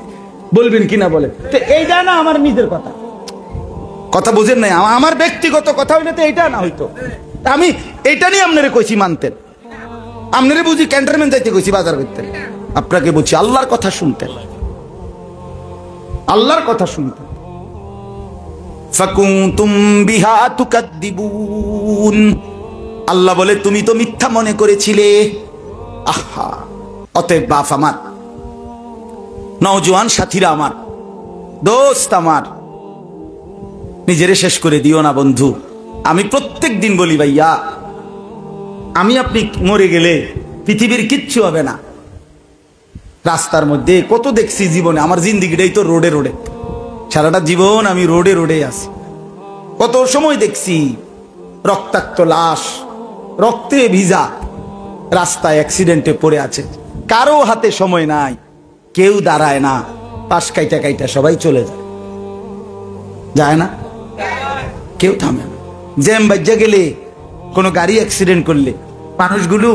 বলবেন কিনা বলে? তো এইটা না আমার নিজের কথা, কথা বুঝেন নাই? আমার ব্যক্তিগত কথা হইলে তো এইটা না হইতো। আমি এইটা নিয়ে আপনারে কইছি মানতেন, আপনারে বুঝি ক্যান্টনমেন্ট যাইতে কইছি বাজার করতেন। আপনাকে বলছি আল্লাহর কথা শুনতেন, আল্লাহর কথা শুনতেন। ফাকুনতুম বিহা তুকাদ্দিবুন, আল্লাহ বলে তুমি তো মিথ্যা মনে করেছিলে। আহা, অতএব বাপ আমার, নওজোয়ান সাথীরা আমার, দোস্ত আমার, নিজেরে শেষ করে দিও না বন্ধু। আমি প্রত্যেক দিন বলি ভাইয়া, আমি আপনি মরে গেলে পৃথিবীর কিচ্ছু হবে না। রাস্তার মধ্যে কত দেখছি জীবনে, আমার জিন্দিগিটাই তো রোডে রোডে, সারাটা জীবন আমি রোডে রোডে আছি। কত সময় দেখছি রক্তাক্ত লাশ, রক্তে ভিজা রাস্তায় অ্যাক্সিডেন্টে পড়ে আছে, কারো হাতে সময় নাই, কেউ দাঁড়ায় না, পাশ কাইটা কাইটা সবাই চলে যায়, যায় না, কেউ থামে না। জ্যাম বাজ্যা গেলে, কোনো গাড়ি অ্যাক্সিডেন্ট করলে মানুষগুলো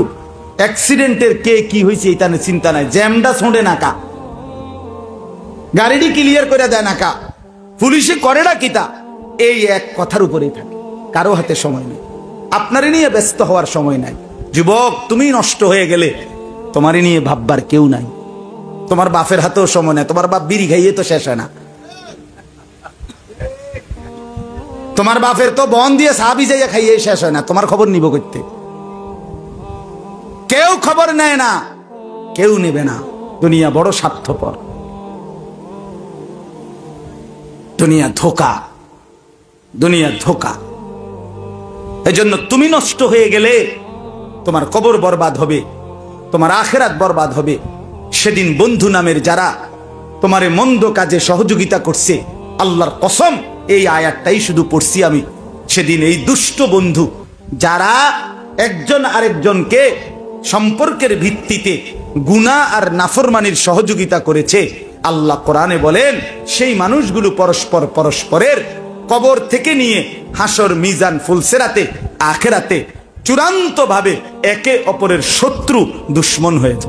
অ্যাক্সিডেন্টের কে কি হয়েছে এটা চিন্তা নাই, জ্যামটা ছোঁড়ে না কা, গাড়িটি ক্লিয়ার করে দেয় না কা, পুলিশে করে না কিতা, এই এক কথার উপরেই থাকে, কারো হাতে সময় নেই, আপনারই নিয়ে ব্যস্ত হওয়ার সময় নাই। যুবক, তুমি নষ্ট হয়ে গেলে তোমারই নিয়ে ভাববার কেউ নাই, তোমার বাপের হাতেও সময় নেই, তোমার বাপ বিড়ি খাইয়ে তো শেষ হয় না, তোমার বাপের তো বন দিয়ে সাহাবি যাইয়া খাইয়ে শেষ হয় না, তোমার খবর নিব করতে কেউ খবর নেয় না, কেউ নেবে না। দুনিয়া বড় স্বার্থপর, দুনিয়া ধোকা, দুনিয়া ধোকা। এজন্য তুমি নষ্ট হয়ে গেলে তোমার কবর বরবাদ হবে, তোমার আখেরাত বরবাদ হবে। সেদিন বন্ধু নামের যারা তোমারে মন্দ কাজে সহযোগিতা করছে, আল্লাহর কসম এই আয়াতটাই শুধু পড়ছি আমি, সেদিন এই দুষ্ট বন্ধু যারা একজন আরেকজনকে সম্পর্কের ভিত্তিতে গুনাহ আর নাফরমানির সহযোগিতা করেছে, আল্লাহ কোরআনে বলেন সেই মানুষগুলো পরস্পর পরস্পরের কবর থেকে নিয়ে হাসর মিজান ফুলসেরাতে আখেরাতে চূড়ান্ত ভাবে একে অপরের শত্রু দুশ্মন হয়েছে।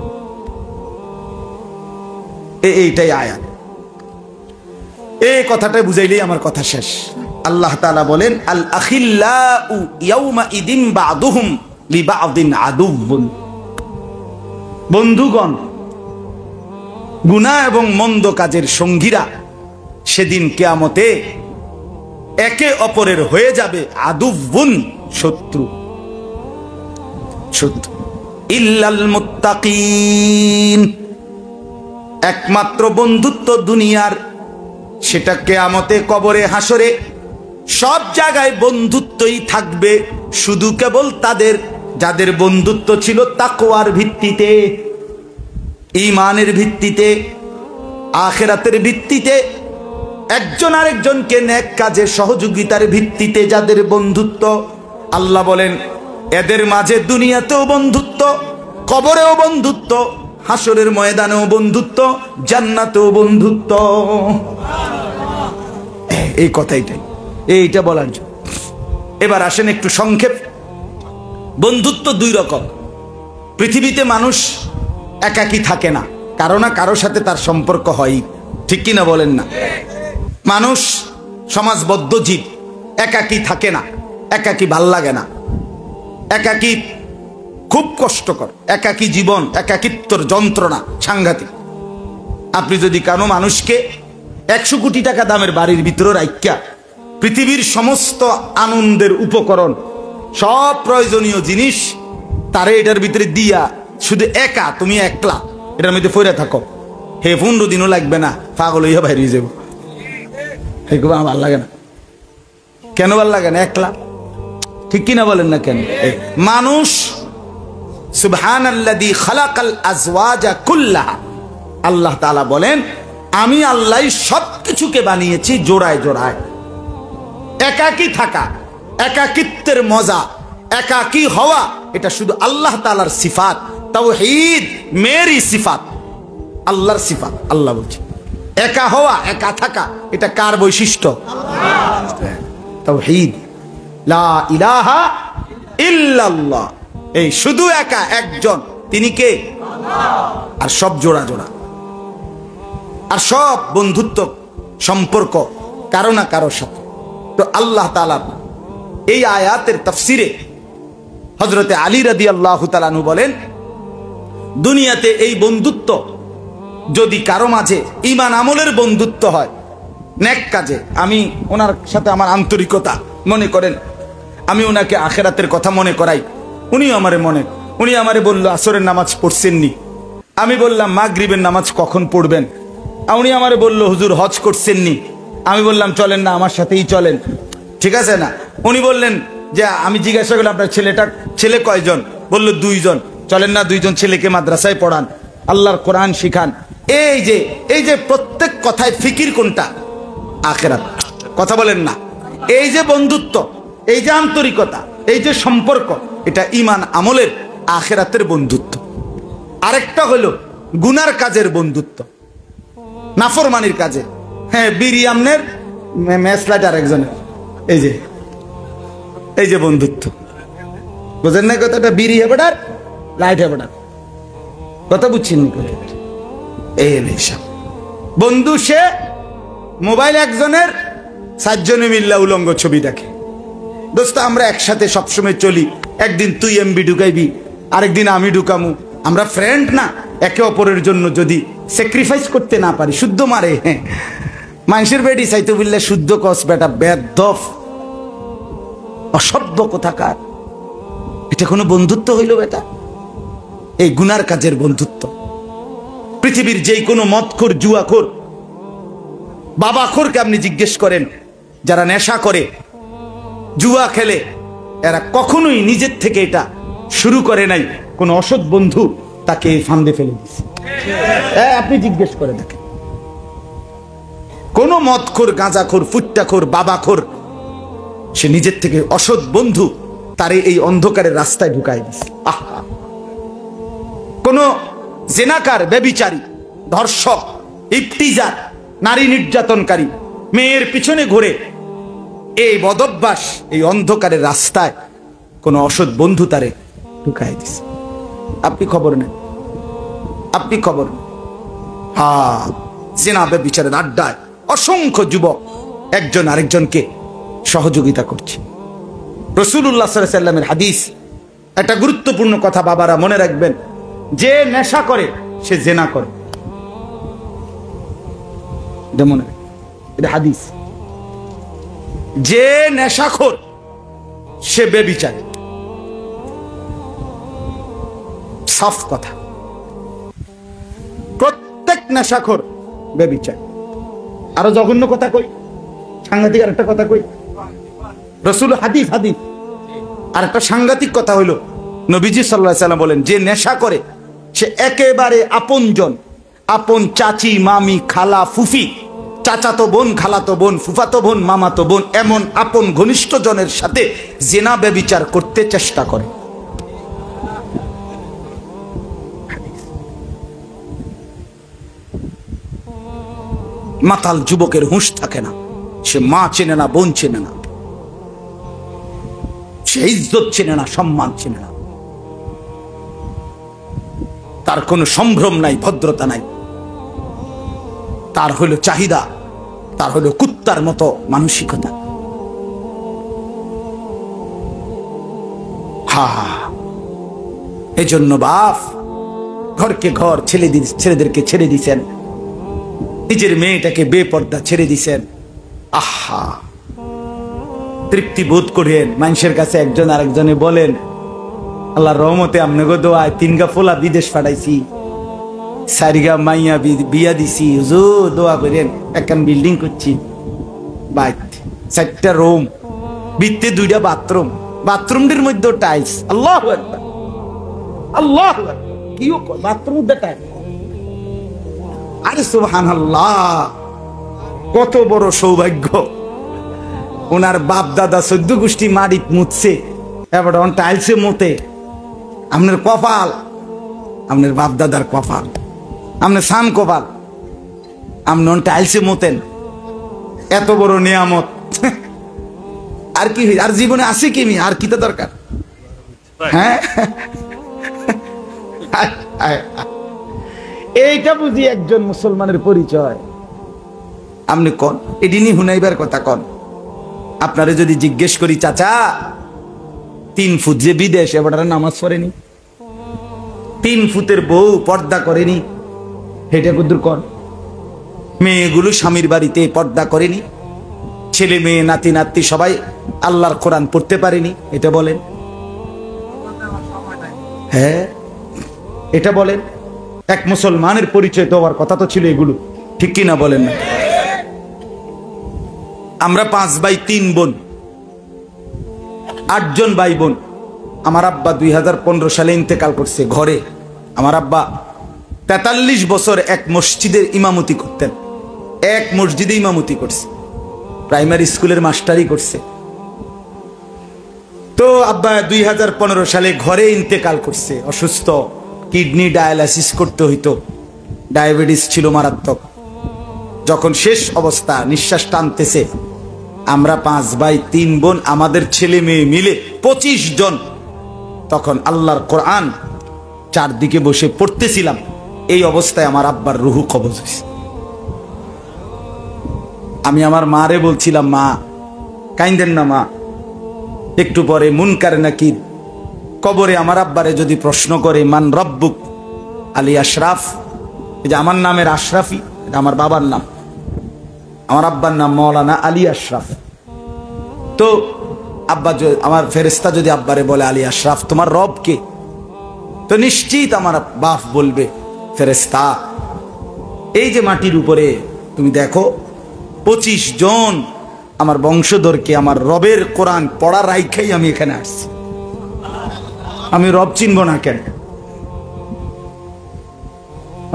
এইটাই আয়াত, এই কথাটা বুঝাইলেই আমার কথা শেষ। আল্লাহ তাআলা বলেন আল আখিল্লাউ ইয়াউমা ইদিন বা'দুহুম লিবা'দিন আদুউন, বন্ধুগণ, গুনাহ এবং মন্দ কাজের সঙ্গীরা সেদিন কিয়ামতে একে অপরের হয়ে যাবে আদুউন, শত্রু। শত্রু ইল্লাল মুত্তাকিন, একমাত্র বন্ধুত্ব দুনিয়ার, সেটা কিয়ামতে, কবরে, হাসরে, সব জায়গায় বন্ধুত্বই থাকবে, শুধু কেবল তাদের যাদের বন্ধুত্ব ছিল তাকওয়ার ভিত্তিতে, ঈমানের ভিত্তিতে, আখিরাতের ভিত্তিতে, একজন আরেকজনকে নেক কাজে সহযোগিতার ভিত্তিতে যাদের বন্ধুত্ব। আল্লাহ বলেন এদের মাঝে দুনিয়াতেও বন্ধুত্ব, কবরেও বন্ধুত্ব, হাসরের ময়দানেও বন্ধুত্ব, জান্নাতেও বন্ধুত্ব। এই কথাইটাই, এইটা বলার জন্য। এবার আসেন একটু সংক্ষেপ। বন্ধুত্ব দুই রকম। পৃথিবীতে মানুষ একাকী থাকে না, কারো না কারোর সাথে তার সম্পর্ক হয়, ঠিক কিনা বলেন না? মানুষ সমাজবদ্ধ জীব, একাকী থাকে না, একাকী ভাল লাগে না, একাকী খুব কষ্টকর, একাকী জীবন, একাকিত্বর যন্ত্রণা সাংঘাতিক। আপনি যদি কোনো মানুষকে 100 কোটি টাকা দামের বাড়ির ভিতরে রাখিয়া পৃথিবীর সমস্ত আনন্দের উপকরণ, সব প্রয়োজনীয় জিনিস তারে এটার ভিতরে দিয়া শুধু একা, তুমি একলা এটার মধ্যে ফইরা থাকো, হে 15 দিনও লাগবে না, পাগল হইয়া বাইরে যাব। ভাল লাগে না কেন? ভাল লাগে না একলা, ঠিক কিনা বলেন না কেন? মানুষ সুবহানাল্লাযী খালাকাল আজওয়াজা কুল্লাহা, আল্লাহ তাআলা বলেন আমি আল্লাহ সবকিছুকে বানিয়েছি জোড়ায় জোড়ায়। একাকী থাকা, একাকিত্বের মজা, একাকী হওয়া, এটা শুধু আল্লাহ তাআলার সিফাত, তাওহীদ মেরি সিফাত, আল্লাহর সিফাত। আল্লাহ বলছে একা হওয়া, একা থাকা, এটা কার বৈশিষ্ট্য? তাওহীদ, লা ইলাহা ইল্লাল্লাহ, এই শুধু একা একজন, তিনি কে? আর সব জোড়া জোড়া, আর সব বন্ধুত্ব সম্পর্ক কারো না কারোর সাথে। তো আল্লাহ তাআলা এই আয়াতের তাফসিরে হযরতে আলী রাদিয়াল্লাহু তাআলা আনহু বলেন দুনিয়াতে এই বন্ধুত্ব যদি কারো মাঝে ঈমান আমলের বন্ধুত্ব হয়, নেক কাজে, আমি ওনার সাথে আমার আন্তরিকতা, মনে করেন আমি ওনাকে আখিরাতের কথা মনে করাই, উনি আমারে বলল আসরের নামাজ পড়ছেননি, আমি বললাম মাগরিবের নামাজ কখন পড়বেন, উনি আমারে বলল হুজুর হজ করছেননি, আমি বললাম চলেন না আমার সাথেই চলেন, ঠিক আছে না? উনি বললেন যে আমি জিজ্ঞাসা করলাম আপনার ছেলে কয়জন, বলল 2 জন, চলেন না 2 জন ছেলেকে মাদ্রাসায় পড়ান, আল্লাহর কোরআন শিখান। এই যে প্রত্যেক কথায় ফিকির কোনটা? আখিরাত। কথা বলেন না? এই যে বন্ধুত্ব, এই যে আন্তরিকতা, এই যে সম্পর্ক, এটা ঈমান আমলের আখিরাতের বন্ধুত্ব। আরেকটা হলো গুনার কাজের বন্ধুত্ব, নাফরমানির কাজে। হ্যাঁ, বিরিয়ামনের ম্যাসলাইট আরেকজনের, এই যে বন্ধুত্ব, বুঝেন না কথাটা? বিড়ি হেবেটার, লাইট হেবেটার, কথা বুঝছেন? এই বন্ধু সে মোবাইল একজনের, 7 জনে মিল্লা উলঙ্গ ছবি দেখে। দোস্ত আমরা একসাথে সবসময় চলি, একদিন তুই এমবি ঢুকাইবি, আরেকদিন আমি ঢুকামু, আমরা ফ্রেন্ড না? একে অপরের জন্য যদি স্যাক্রিফাইস করতে না পারি, শুদ্ধ মারে। হ্যাঁ, মানুষের বেডি চাইতে বললে শুদ্ধ কস বেটা, বেদফ, অসভ্য কোথাকার। এটা কোনো বন্ধুত্ব হইল বেটা? এই গুনার কাজের বন্ধুত্ব। পৃথিবীর যে কোনো মদখোর, জুয়াখোর, বাবাখোরকে আপনি জিজ্ঞেস করেন, যারা নেশা করে, জুয়া খেলে, এরা কখনোই নিজের থেকে এটা শুরু করে নাই, কোন অসৎ বন্ধু তাকে ফান্দে ফেলে দিচ্ছে। আপনি জিজ্ঞেস করে দেখেন, কোন মদখোর, গাঁজাখোর, ফুট্টাখোর, বাবাখোর, সে নিজের থেকে অসৎ বন্ধু তারে এই অন্ধকারের রাস্তায় ঢুকায় দিচ্ছে। আহা, কোন জেনাকার, ব্যভিচারী, ধর্ষক, ইফতিজার, নারী নির্যাতনকারী, মেয়ের পিছনে ঘুরে, এই বদভ্যাস, এই অন্ধকারের রাস্তায় কোন অসৎ বন্ধু তারে ঢুকায় দিছে। আপনি খবর নেন, আপনি খবর নেন। হ্যাঁ, জেনা ব্যভিচারের আড্ডায় অসংখ্য যুবক একজন আরেকজনকে সহযোগিতা করছে। রাসূলুল্লাহ সাল্লাল্লাহু আলাইহি ওয়াসাল্লামের হাদিস, একটা গুরুত্বপূর্ণ কথা বাবারা মনে রাখবেন, যে নেশা করে সে জেনা করে। এটা মনে রাখবেন, এটা হাদিস। যে নেশাখোর সে ব্যভিচারী। সাফ কথা, প্রত্যেক নেশাখোর ব্যভিচারী। আরো জঘন্য কথা কই, সাংঘাতিক আর একটা কথা কই, রসুল হাদিস হাদিস আর একটা সাংঘাতিক কথা হইল, নবীজি সাল্লাল্লাহু আলাইহি সাল্লাম বলেন, যে নেশা করে সে একেবারে আপনজন, আপন চাচি মামি খালা ফুফি, চাচাতো বোন খালাতো বোন ফুফাতো বোন মামাতো বোন, এমন আপন ঘনিষ্ঠ জনের সাথে জিনা ব্যভিচার করতে চেষ্টা করে। মাতাল যুবকের হুঁশ থাকে না, সে মা চেনে না, বোন চেনে না, সে ইজ্জত চেনে না, সম্মান চেনে না, তার কোনো সম্ভ্রম নাই, ভদ্রতা নাই, তার হলো চাহিদা, তার হলো কুত্তার মতো মানসিকতা। এজন্য বাপ ঘরকে ঘর ছেলেদেরকে ছেড়ে দিছেন, নিজের মেয়েটাকে বেপর্দা ছেড়ে দিছেন। আহা, তৃপ্তি বোধ করেন। মানুষের কাছে একজন আরেকজনে বলেন, আল্লাহর রহমতে আপনাকে দোয়ায় 3 গা ফোলা বিদেশ পাঠাইছি, 4 গা মাইয়া বিয়া দিছি, হুজুর দোয়া করেন, একখান বিল্ডিং করছি, 4টা রুম, ভিতরে 2টা বাথরুম, বাথরুমটির মধ্যে টাইলস। আল্লাহু আকবার, আল্লাহু আকবার, কি বাথরুম টাইলস! আরে সুবহানাল্লাহ, কত বড় সৌভাগ্য! ওনার বাপ দাদা 14 গোষ্ঠী মাটিত মুতছে, এবার অন টাইলসে মতে। আপনার কপাল, আপনার বাপ দাদার কপাল, আপনার সান কপাল, আপনি অন টাইলসে মতেন, এত বড় নিয়ামত। আর কি, আর জীবনে আছে কি, আর কি তো দরকার? হ্যাঁ, এইটা বুঝি একজন মুসলমানের পরিচয়। আপনি কোন এদিনই হুনাইবার কথা কন। আপনারে যদি জিজ্ঞেস করি, চাচা 3 ফুট যে বিদেশ, এবার নামাজ পড়েনি, 3 ফুটের বউ পর্দা করেনি, এটা কুদ্দুর কন। মেয়েগুলো স্বামীর বাড়িতে পর্দা করেনি, ছেলে মেয়ে নাতি নাতি সবাই আল্লাহর কোরআন পড়তে পারেনি, এটা বলেন। হ্যাঁ, এটা বলেন। এক মুসলমানের পরিচয় তো হওয়ার কথা তো ছিল এগুলো, ঠিক কিনা বলেন না? আমরা 5 ভাই 3 বোন, 8 জন ভাই বোন। আমার আব্বা 2015 সালে ইন্তেকাল করছে। ঘরে আমার আব্বা 43 বছর এক মসজিদের ইমামতি করতেন, এক মসজিদে ইমামতি করছে, প্রাইমারি স্কুলের মাস্টারি করছে। তো আব্বা 2015 সালে ঘরে ইন্তেকাল করছে, অসুস্থ, কিডনি ডায়ালাইসিস করতে হইতো, ডায়াবেটিস ছিল মারাত্মক। যখন শেষ অবস্থা, নিঃশ্বাস টানতেছে, আমরা 5 ভাই 3 বোন, আমাদের ছেলে মেয়ে মিলে 25 জন তখন আল্লাহর কোরআন চারদিকে বসে পড়তেছিলাম। এই অবস্থায় আমার আব্বার রুহু কবজ হয়েছে। আমি আমার মারে বলছিলাম, মা কাইন্দেন না মা, একটু পরে মুনকার নাকির কবরে আমার আব্বারে যদি প্রশ্ন করে, মান রব্বুক আলী আশরাফ, এই যে আমার নামের আশরাফি, এটা আমার বাবার নাম, আমার আব্বার নাম মৌলানা আলী আশরাফ। তো আব্বা, আমার ফেরেশতা যদি আব্বারে বলে, আলী আশরাফ তোমার রব কে? তো নিশ্চিত আমার বাপ বলবে, ফেরেশতা। এই যে মাটির উপরে তুমি দেখো 25 জন আমার বংশধরকে আমার রবের কোরআন পড়া রাইখাই আমি এখানে আসছি। আমি রব চিনব না কেন?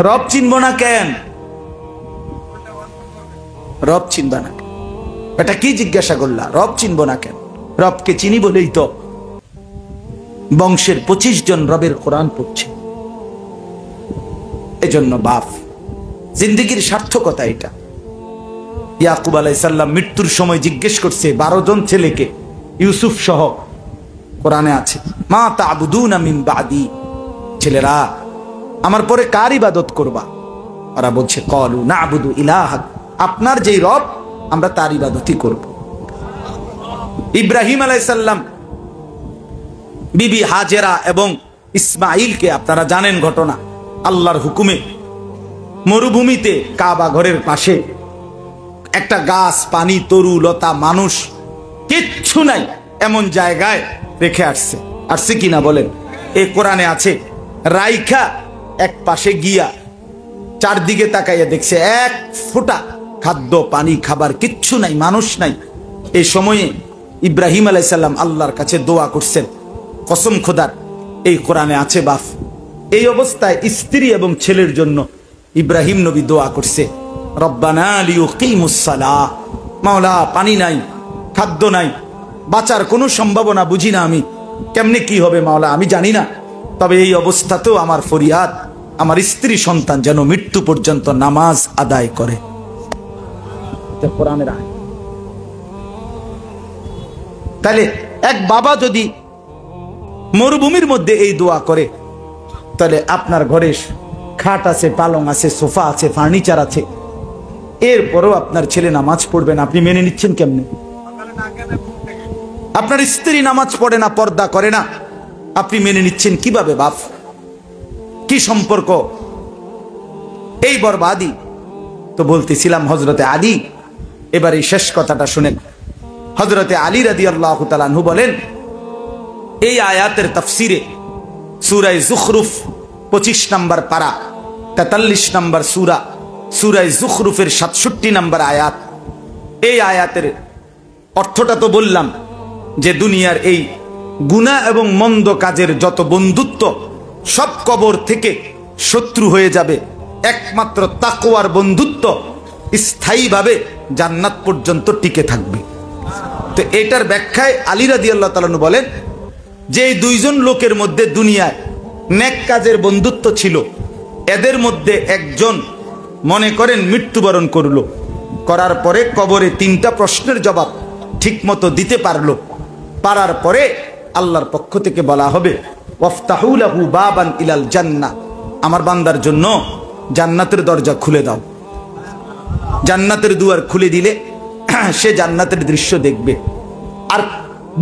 রব চিনব না কেন? রব চিনবা না? এটা কি জিজ্ঞাসা করলা? রব চিনব না কেন? রবকে চিনি বলেই তো বংশের 25 জন রবের কোরআন পড়ছে। এজন্য বাপ, জিন্দেগির সার্থকতা এটা। ইয়াকুব আলাইহিস সালাম মৃত্যুর সময় জিজ্ঞেস করছে 12 জন ছেলেকে, ইউসুফ সহ, কোরআনে আছে, মা তা'বুদুনা মিন বাদি, ছেলেরা আমার পরে কার ইবাদত করবা? ওরা বলছে, ক্বালু না'বুদু ইলাহাক, আপনার যেই রব আমরা তার ইবাদতই করব। ইব্রাহিম আলাইহিস সালাম বিবি হাজেরা এবং ইসমাইলকে আপনারা জানেন ঘটনা, আল্লাহর হুকুমে মরুভূমিতে কাবা ঘরের পাশে একটা গাছ, পানি, তরু লতা, মানুষ কিচ্ছু নাই এমন জায়গায় রেখে আসছে কিনা বলেন? এই কোরআনে আছে। রাইখা এক পাশে গিয়া চারদিকে তাকাইয়া দেখছে এক ফোঁটা খাদ্য পানি খাবার কিচ্ছু নাই, মানুষ নাই। এই সময়ে ইব্রাহিম আলাইহিস সালাম আল্লাহর কাছে দোয়া করছেন। কসম খোদার, এই কোরআনে আছে বাপ। এই অবস্থায় স্ত্রী এবং ছেলের জন্য ইব্রাহিম নবী দোয়া করছে, রব্বানা লিয়ুকিমুস সালাহ। মাওলা, পানি নাই, খাদ্য নাই, বাঁচার কোনো সম্ভাবনা বুঝি না, আমি কেমনে কি হবে মাওলা আমি জানি না, তবে এই অবস্থাতেও আমার ফরিয়াদ, আমার স্ত্রী সন্তান যেন মৃত্যু পর্যন্ত নামাজ আদায় করে। কোরআনের আয়াত। তাহলে এক বাবা যদি মরুভূমির মধ্যে এই দোয়া করে, তাহলে আপনার ঘরে খাট আছে, পালং আছে, সোফা আছে, ফার্নিচার আছে, এরপরও আপনার ছেলে নামাজ পড়বে না, আপনি মেনে নিচ্ছেন কেমনে? আপনার স্ত্রী নামাজ পড়ে না, পর্দা করে না, আপনি মেনে নিচ্ছেন কিভাবে বাপ? কি সম্পর্ক? এই বরবাদি। তো বলতেছিলাম হযরতে আলী। এবার এই শেষ কথাটা শুনেন। হযরতে আলী রাদিয়াল্লাহু তাআলা আনহু বলেন, এই আয়াতের তাফসিরে সূরা যুখরুফ 25 নম্বর পারা 43 নম্বর সূরা, সূরা যুখরুফের 67 নম্বর আয়াত। এই আয়াতের অর্থটা তো বললাম যে দুনিয়ার এই গুনাহ এবং মন্দ কাজের যত বন্ধুত্ব সব কবর থেকে শত্রু হয়ে যাবে, একমাত্র তাকওয়ার বন্ধুত্ব স্থায়ীভাবে জান্নাত পর্যন্ত টিকে থাকবে। তো এটার ব্যাখ্যায় আলী রাদিয়াল্লাহু তাআলা আনহু বলেন যে এই দুইজন লোকের মধ্যে দুনিয়ায় নেক কাজের বন্ধুত্ব ছিল, এদের মধ্যে একজন মনে করেন মৃত্যুবরণ করলো, করার পরে কবরে 3টা প্রশ্নের জবাব ঠিকমতো দিতে পারার পরে আল্লাহর পক্ষ থেকে বলা হবে, ওয়াফতাহু লাহু বাবান ইলাল জান্নাহ, আমার বান্দার জন্য জান্নাতের দরজা খুলে দাও। জান্নাতের দুয়ার খুলে দিলে সে জান্নাতের দৃশ্য দেখবে আর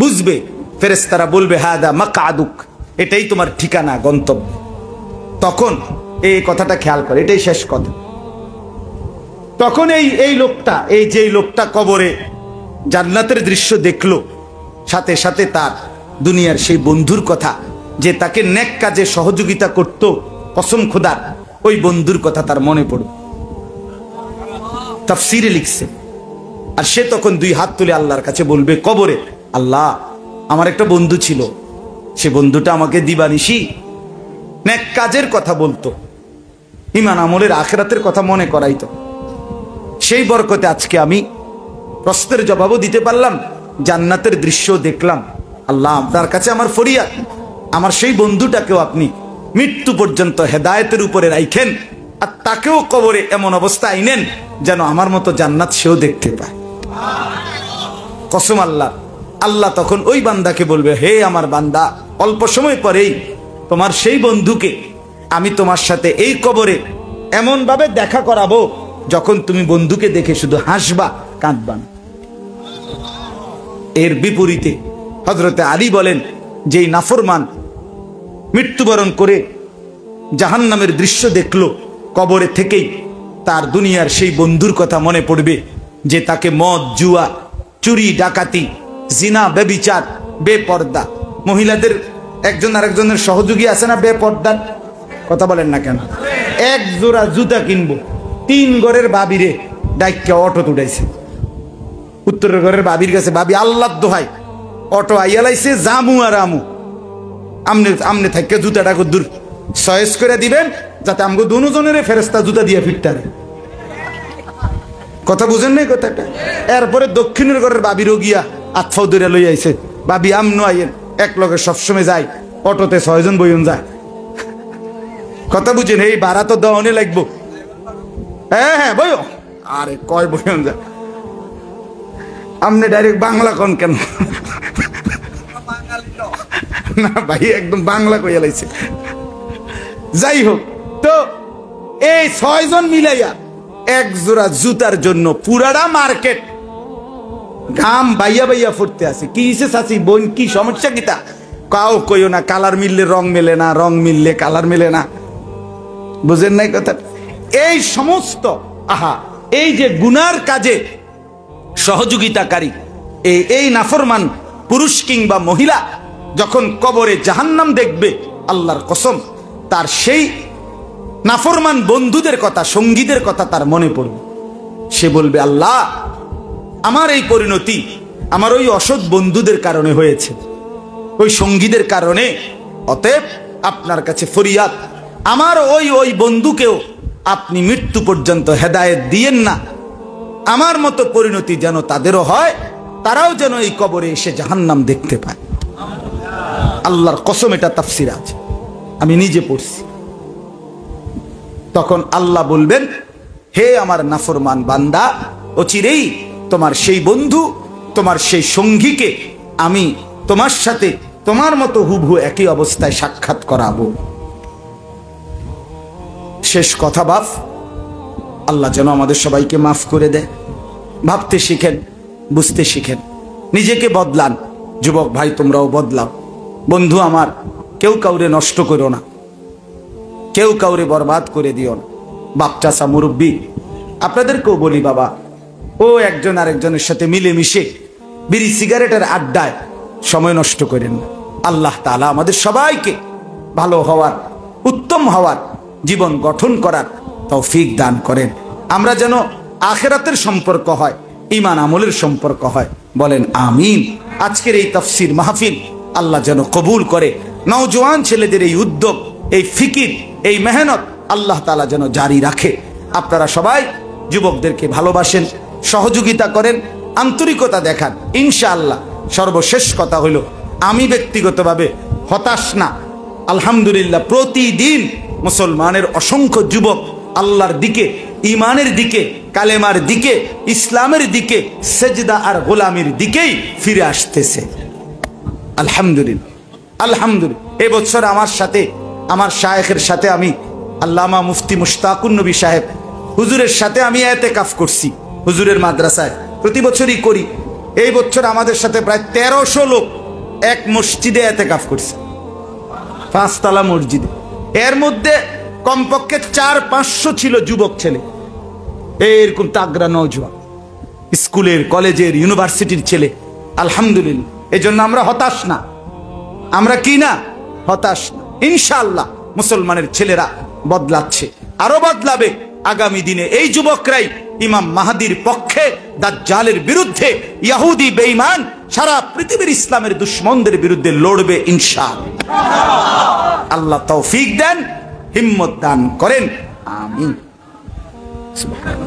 বুঝবে। ফেরেশতারা বলবে, হাদা মাকআদুক, এটাই তোমার ঠিকানা, গন্তব্য। তখন এই কথাটা খেয়াল করে, এটাই শেষ কথা। তখন এই লোকটা কবরে জান্নাতের দৃশ্য দেখলো, সাথে সাথে তার দুনিয়ার সেই বন্ধুর কথা যে তাকে নেক কাজে সহযোগিতা করত, কসম খোদার, ওই বন্ধুর কথা তার মনে পড়ল। তাফসীরে লিখছে, আর সে তখন 2 হাত তুলে আল্লাহর কাছে বলবে কবরে, আল্লাহ, আমার একটা বন্ধু ছিল, সে বন্ধুটা আমাকে দিবানিশি নেক কাজের কথা বলতো, ঈমান আমলের আখিরাতের কথা মনে করাইতো। সেই বরকতে আজকে আমি প্রশ্নের জবাবও দিতে পারলাম, জান্নাতের দৃশ্য দেখলাম। আল্লাহ, আপনার কাছে আমার ফরিয়াদ, আমার সেই বন্ধুটাকেও আপনি মৃত্যু পর্যন্ত হেদায়েতের উপরে রাখেন, আর তাকেও কবরে এমন অবস্থা আইনেন যেন আমার মতো জান্নাত সেও দেখতে পায়। কসম আল্লাহ। আল্লাহ তখন ওই বান্দাকে বলবে, হে আমার বান্দা, অল্প সময় পরেই তোমার সেই বন্ধুকে আমি তোমার সাথে এই কবরে এমন ভাবে দেখা করাবো যখন তুমি বন্ধুকে দেখে শুধু হাসবা, কাঁদবা না। এর বিপরীতে হযরতে আলী বলেন, যেই নাফরমান মৃত্যুবরণ করে জাহান্নামের দৃশ্য দেখলো কবরে থেকেই, তার দুনিয়ার সেই বন্ধুর কথা মনে পড়বে যে তাকে মদ, জুয়া, চুরি, ডাকাতি, জিনা, ব্যভিচার, বেপর্দা, মহিলাদের একজন আরেকজনের সহযোগী আছে না বেপর্দার, কথা বলেন না কেন? এক জোড়া জুতা কিনবো, 3 ঘরের বাবিরে ডাইকা অটো তুটাইছে, উত্তরের ঘরের বাবির কাছে, ভাবি আল্লাহর দোহাই অটো আইয়া লাইছে, জামু আর আমু, আমনে থাইকা জুতাটা দূর সয়েস করে দিবেন যাতে আমগো দুজনের ফেরেশতা জুতা দিয়ে ফিরতে পারে। কথা বুঝেন নাই কথাটা? এরপরে দক্ষিণের ঘরের বাবিরও গিয়া আতফাও দূরে লই আইছে, ভাবি আমনো আইয়েন, এক লগে সবসময় যায়, অটোতে 6 জন বইন যায়। কথা বুঝেন? এই ভাড়া তো দেওয়ানে লাগবো। হ্যাঁ বইও, আরে কয় বইন যায়, আমনে ডাইরেক্ট বাংলা কোন কেন? না ভাই, একদম বাংলা কইয়া লাইছে। যাই হোক, তো এই 6 জন মিলাইয়া এক জোড়া জুতার জন্য পুরাটা মার্কেট ঘাম বাইয়া বাইয়া ফুটতে আছে। কি হিসে চাচি, বোন কি সমস্যা কিতা? কাও কইও না, কালার মিললে রং মেলে না, রং মিললে কালার মেলে না। বুঝেন নাই কথা? এই সমস্ত এই যে গুনার কাজে সহযোগিতাকারী, এই নাফরমান পুরুষ কিংবা মহিলা যখন কবরে জাহান্নাম দেখবে, আল্লাহর কসম তার সেই নাফরমান বন্ধুদের কথা, সঙ্গীদের কথা তার মনে পড়বে। সে বলবে, আল্লাহ, আমার এই পরিণতি আমার ওই অসৎ বন্ধুদের কারণে হয়েছে, ওই সঙ্গীদের কারণে। অতএব আপনার কাছে ফরিয়াদ, আমার ওই বন্ধুকেও আপনি মৃত্যু পর্যন্ত হেদায়েত দিয়েন না। আমার মতো পরিণতি যেন তাদেরও হয়, তারাও যেন এই কবরে এসে জাহান্নাম দেখতে পায়। আল্লাহর কসম, এটা তাফসির আছে, আমি নিজে পড়ছি। তখন আল্লাহ বলবেন, হে আমার নাফরমান বান্দা, অচিরেই তোমার সেই বন্ধু, তোমার সেই সঙ্গীকে আমি তোমার সাথে তোমার মতো হুবহু একই অবস্থায় সাক্ষাৎ করাবো। শেষ কথা বাপ, আল্লাহ যেন আমাদের সবাইকে মাফ করে দেয়। ভাবতে শিখেন, বুঝতে শিখেন, নিজেকে বদলান। যুবক ভাই, তোমরাও বদলাও। বন্ধু আমার, কেউ কাউরে নষ্ট করো না, কেউ কাউরে বরবাদ করে দিও না। বাপ, চাচা, মুরব্বী, আপনাদেরকেও বলি, বাবা, ও একজন আরেকজনের সাথে মিলেমিশে বিড়ি সিগারেটের আড্ডায় সময় নষ্ট করেন না। আল্লাহ তাআলা আমাদের সবাইকে ভালো হওয়ার, উত্তম হওয়ার, জীবন গঠন করার তৌফিক দান করেন। আমরা যেন আখিরাতের সম্পর্ক হয়, ঈমান আমলের সম্পর্ক হয়। বলেন আমিন। আজকের এই তাফসীর মাহফিল আল্লাহ যেন কবুল করে। নওজোয়ান ছেলেদের এই উদ্যোগ, এই ফিকির, এই মেহনত আল্লাহ তাআলা যেন জারি রাখে। আপনারা সবাই যুবকদেরকে ভালোবাসেন, সহযোগিতা করেন, আন্তরিকতা দেখান। ইনশাআল্লাহ সর্বশেষ কথা হলো, আমি ব্যক্তিগতভাবে হতাশ না। আলহামদুলিল্লাহ, প্রতিদিন মুসলমানের অসংখ্য যুবক আল্লাহর দিকে, ইমানের দিকে, কালেমার দিকে, ইসলামের দিকে, সেজদা আর গোলামির দিকেই ফিরে আসতেছে। আলহামদুলিল্লাহ, আলহামদুলিল্লাহ। এবছর আমার সাথে, আমার শায়েখের সাথে, আমি আল্লামা মুফতি মুশতাকুন নবী সাহেব হুজুরের সাথে আমি ইতিকাফ করছি হুজুরের মাদ্রাসায়। প্রতি বছরই করি। এই বছর আমাদের সাথে প্রায় 1300 লোক এক মসজিদে ইতিকাফ করছে, 5 তলা মসজিদে। এর মধ্যে কমপক্ষে 400-500 ছিল যুবক ছেলে, এরকম তাগড়া নওজোয়ান, স্কুলের, কলেজের, ইউনিভার্সিটির ছেলে। আলহামদুলিল্লাহ। এজন্য আমরা হতাশ না। আমরা কি না? হতাশ না। ইনশাআল্লাহ মুসলমানের ছেলেরা বদলাচ্ছে, আরো বদলাবে। আগামী দিনে এই যুবকরাই ইমাম মাহদির পক্ষে, দাজ্জালের বিরুদ্ধে, ইহুদি বেঈমান সারা পৃথিবীর ইসলামের দুশমনদের বিরুদ্ধে লড়বে ইনশাআল্লাহ। আল্লাহ তৌফিক দেন, হিম্মত দান করেন। আমিন। সুবহানাল্লাহ।